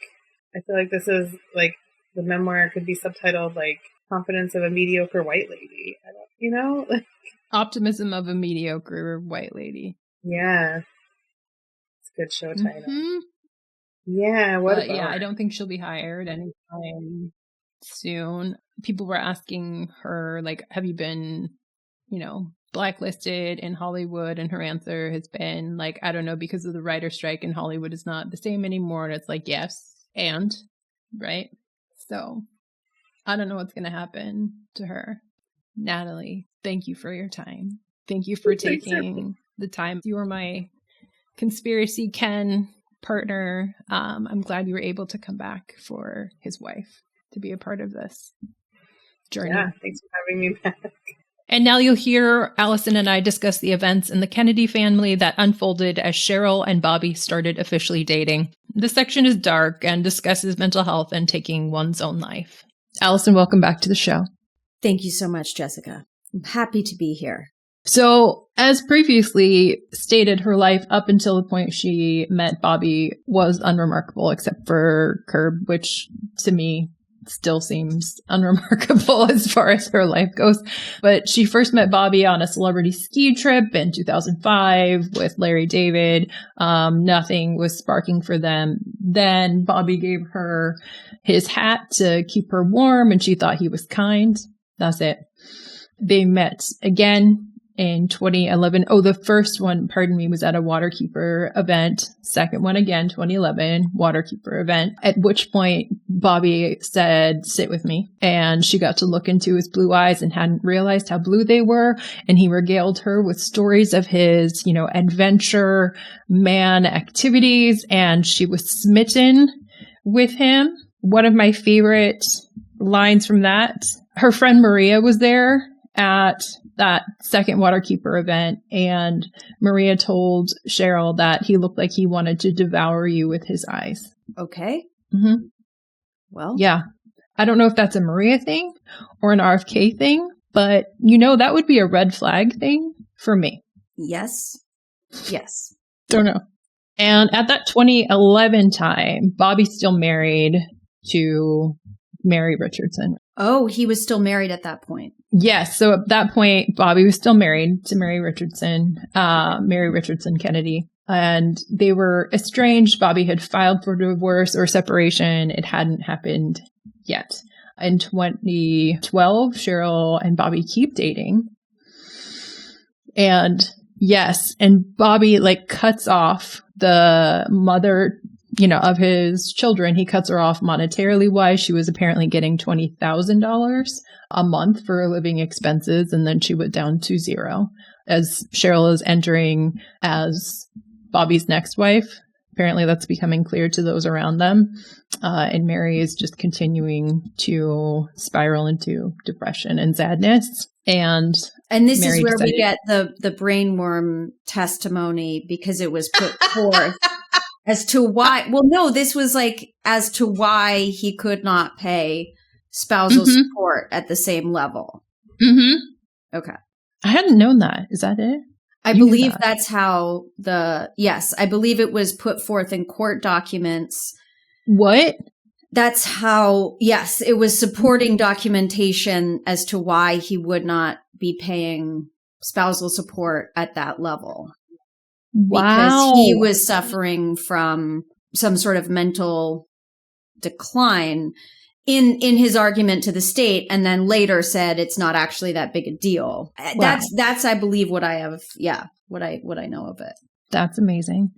I feel like this is like the memoir could be subtitled like Confidence of a Mediocre White Lady. Like Optimism of a Mediocre White Lady. Yeah. It's a good show title. Mm-hmm. Yeah, I don't think she'll be hired anytime soon. People were asking her, like, have you been, blacklisted in Hollywood? And her answer has been like, I don't know, because of the writer's strike and Hollywood is not the same anymore. And it's like, yes, and right. So I don't know what's going to happen to her. Natalie, thank you for your time. Thank you for taking the time. You were my conspiracy Ken partner. I'm glad you were able to come back for his wife to be a part of this journey. Yeah, thanks for having me back. And now you'll hear Alison and I discuss the events in the Kennedy family that unfolded as Cheryl and Bobby started officially dating. This section is dark and discusses mental health and taking one's own life. Alison, welcome back to the show. Thank you so much, Jessica. I'm happy to be here. So, as previously stated, her life up until the point she met Bobby was unremarkable, except for Curb, which to me still seems unremarkable as far as her life goes. But she first met Bobby on a celebrity ski trip in 2005 with Larry David. Nothing was sparking for them. Then Bobby gave her his hat to keep her warm, and she thought he was kind. That's it. They met again in 2011. Oh, the first one, pardon me, was at a Waterkeeper event. Second one again, 2011, Waterkeeper event. At which point Bobby said, "Sit with me." And she got to look into his blue eyes and hadn't realized how blue they were. And he regaled her with stories of his, adventure man activities. And she was smitten with him. One of my favorite lines from that, her friend Maria was there at that second Waterkeeper event, and Maria told Cheryl that he looked like he wanted to devour you with his eyes. Okay. Mm-hmm. Well. Yeah. I don't know if that's a Maria thing or an RFK thing, but that would be a red flag thing for me. Yes. Yes. Don't know. And at that 2011 time, Bobby's still married to Mary Richardson. Oh, he was still married at that point. Yes. So at that point, Bobby was still married to Mary Richardson Kennedy, and they were estranged. Bobby had filed for divorce or separation. It hadn't happened yet. In 2012, Cheryl and Bobby keep dating. And yes, and Bobby cuts off the mother of his children. He cuts her off monetarily wise. She was apparently getting $20,000 a month for living expenses, and then she went down to zero as Cheryl is entering as Bobby's next wife. Apparently that's becoming clear to those around them. And Mary is just continuing to spiral into depression and sadness. And this Mary is where decided- we get the brainworm testimony, because it was put forth as to why. Well, no, this was as to why he could not pay spousal support at the same level. Mm-hmm. Okay. I hadn't known that. Is that it? I believe that's how I believe it was put forth in court documents. What? That's how, yes, it was supporting documentation as to why he would not be paying spousal support at that level. Wow. Because he was suffering from some sort of mental decline in his argument to the state, and then later said it's not actually that big a deal. Wow. That's I believe what I have. Yeah. What I know of it. That's amazing.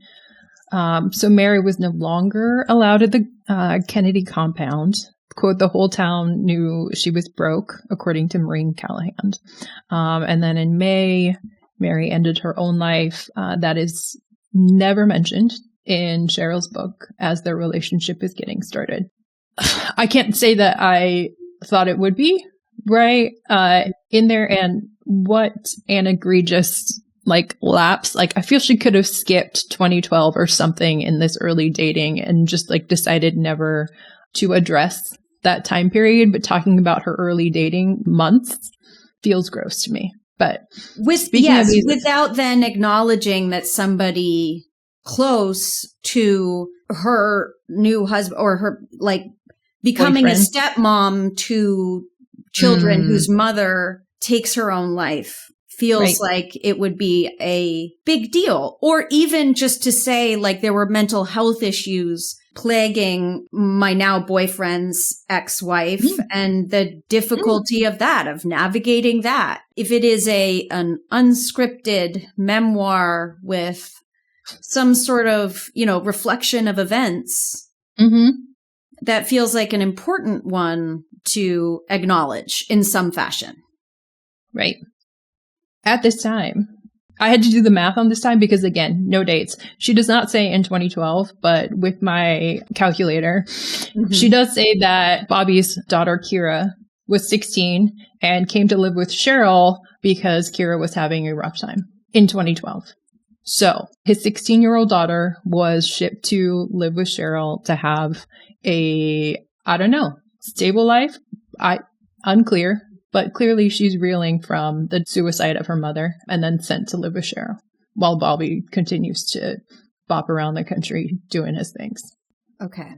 So Mary was no longer allowed at the Kennedy compound. Quote, the whole town knew she was broke, according to Maureen Callahan. And then in May, Mary ended her own life. That is never mentioned in Cheryl's book as their relationship is getting started. I can't say that I thought it would be right in there, and what an egregious lapse. I feel she could have skipped 2012 or something in this early dating and just decided never to address that time period. But talking about her early dating months feels gross to me. But without then acknowledging that somebody close to her new husband or her becoming boyfriend. A stepmom to children whose mother takes her own life feels like it would be a big deal. Or even just to say there were mental health issues plaguing my now boyfriend's ex-wife and the difficulty of that, of navigating that. If it is an unscripted memoir with some sort of, reflection of events, that feels like an important one to acknowledge in some fashion. Right. At this time, I had to do the math on this time because, again, no dates. She does not say in 2012, but with my calculator, she does say that Bobby's daughter, Kira, was 16 and came to live with Cheryl because Kira was having a rough time in 2012. So his 16-year-old daughter was shipped to live with Cheryl to have a, stable life. Unclear. But clearly she's reeling from the suicide of her mother and then sent to live with Cheryl while Bobby continues to bop around the country doing his things. Okay.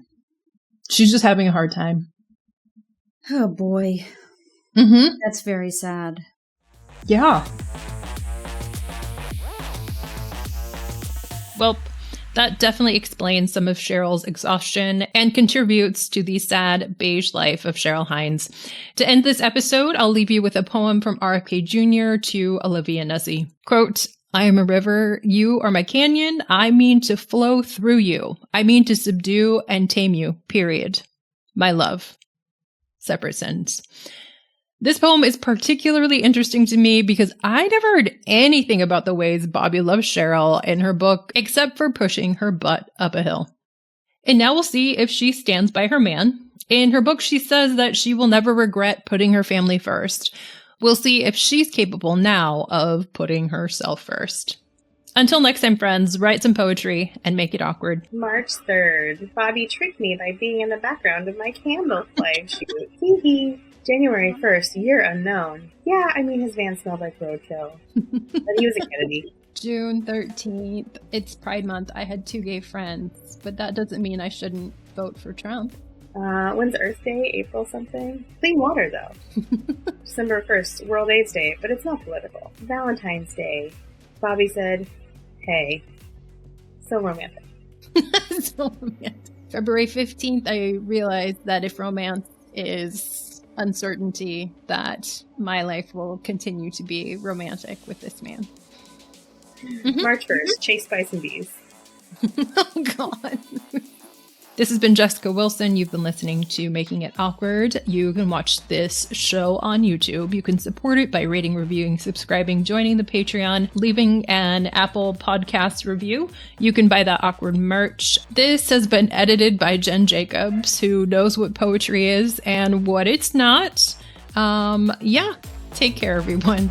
She's just having a hard time. Oh boy. Mm-hmm. That's very sad. Yeah. Well, that definitely explains some of Cheryl's exhaustion and contributes to the sad beige life of Cheryl Hines. To end this episode, I'll leave you with a poem from RFK Jr. to Olivia Nuzzi. Quote, I am a river, you are my canyon. I mean to flow through you. I mean to subdue and tame you, period. My love. Separate sentence. This poem is particularly interesting to me because I never heard anything about the ways Bobby loves Cheryl in her book, except for pushing her butt up a hill. And now we'll see if she stands by her man. In her book, she says that she will never regret putting her family first. We'll see if she's capable now of putting herself first. Until next time, friends, write some poetry and make it awkward. March 3rd. Bobby tricked me by being in the background of my candle flame shoot. Hee hee. January 1st, year unknown. Yeah, I mean his van smelled like roadkill. But he was a Kennedy. June 13th. It's Pride Month. I had 2 gay friends, but that doesn't mean I shouldn't vote for Trump. When's Earth Day? April something? Clean water, though. December 1st, World AIDS Day, but it's not political. Valentine's Day. Bobby said, hey. So romantic. So romantic. February 15th, I realized that if romance is uncertainty, that my life will continue to be romantic with this man. March 1st, chased by some bees. Oh, God. This has been Jessica Wilson. You've been listening to Making It Awkward. You can watch this show on YouTube. You can support it by rating, reviewing, subscribing, joining the Patreon, leaving an Apple Podcast review. You can buy that awkward merch. This has been edited by Jen Jacobs, who knows what poetry is and what it's not. Yeah, take care, everyone.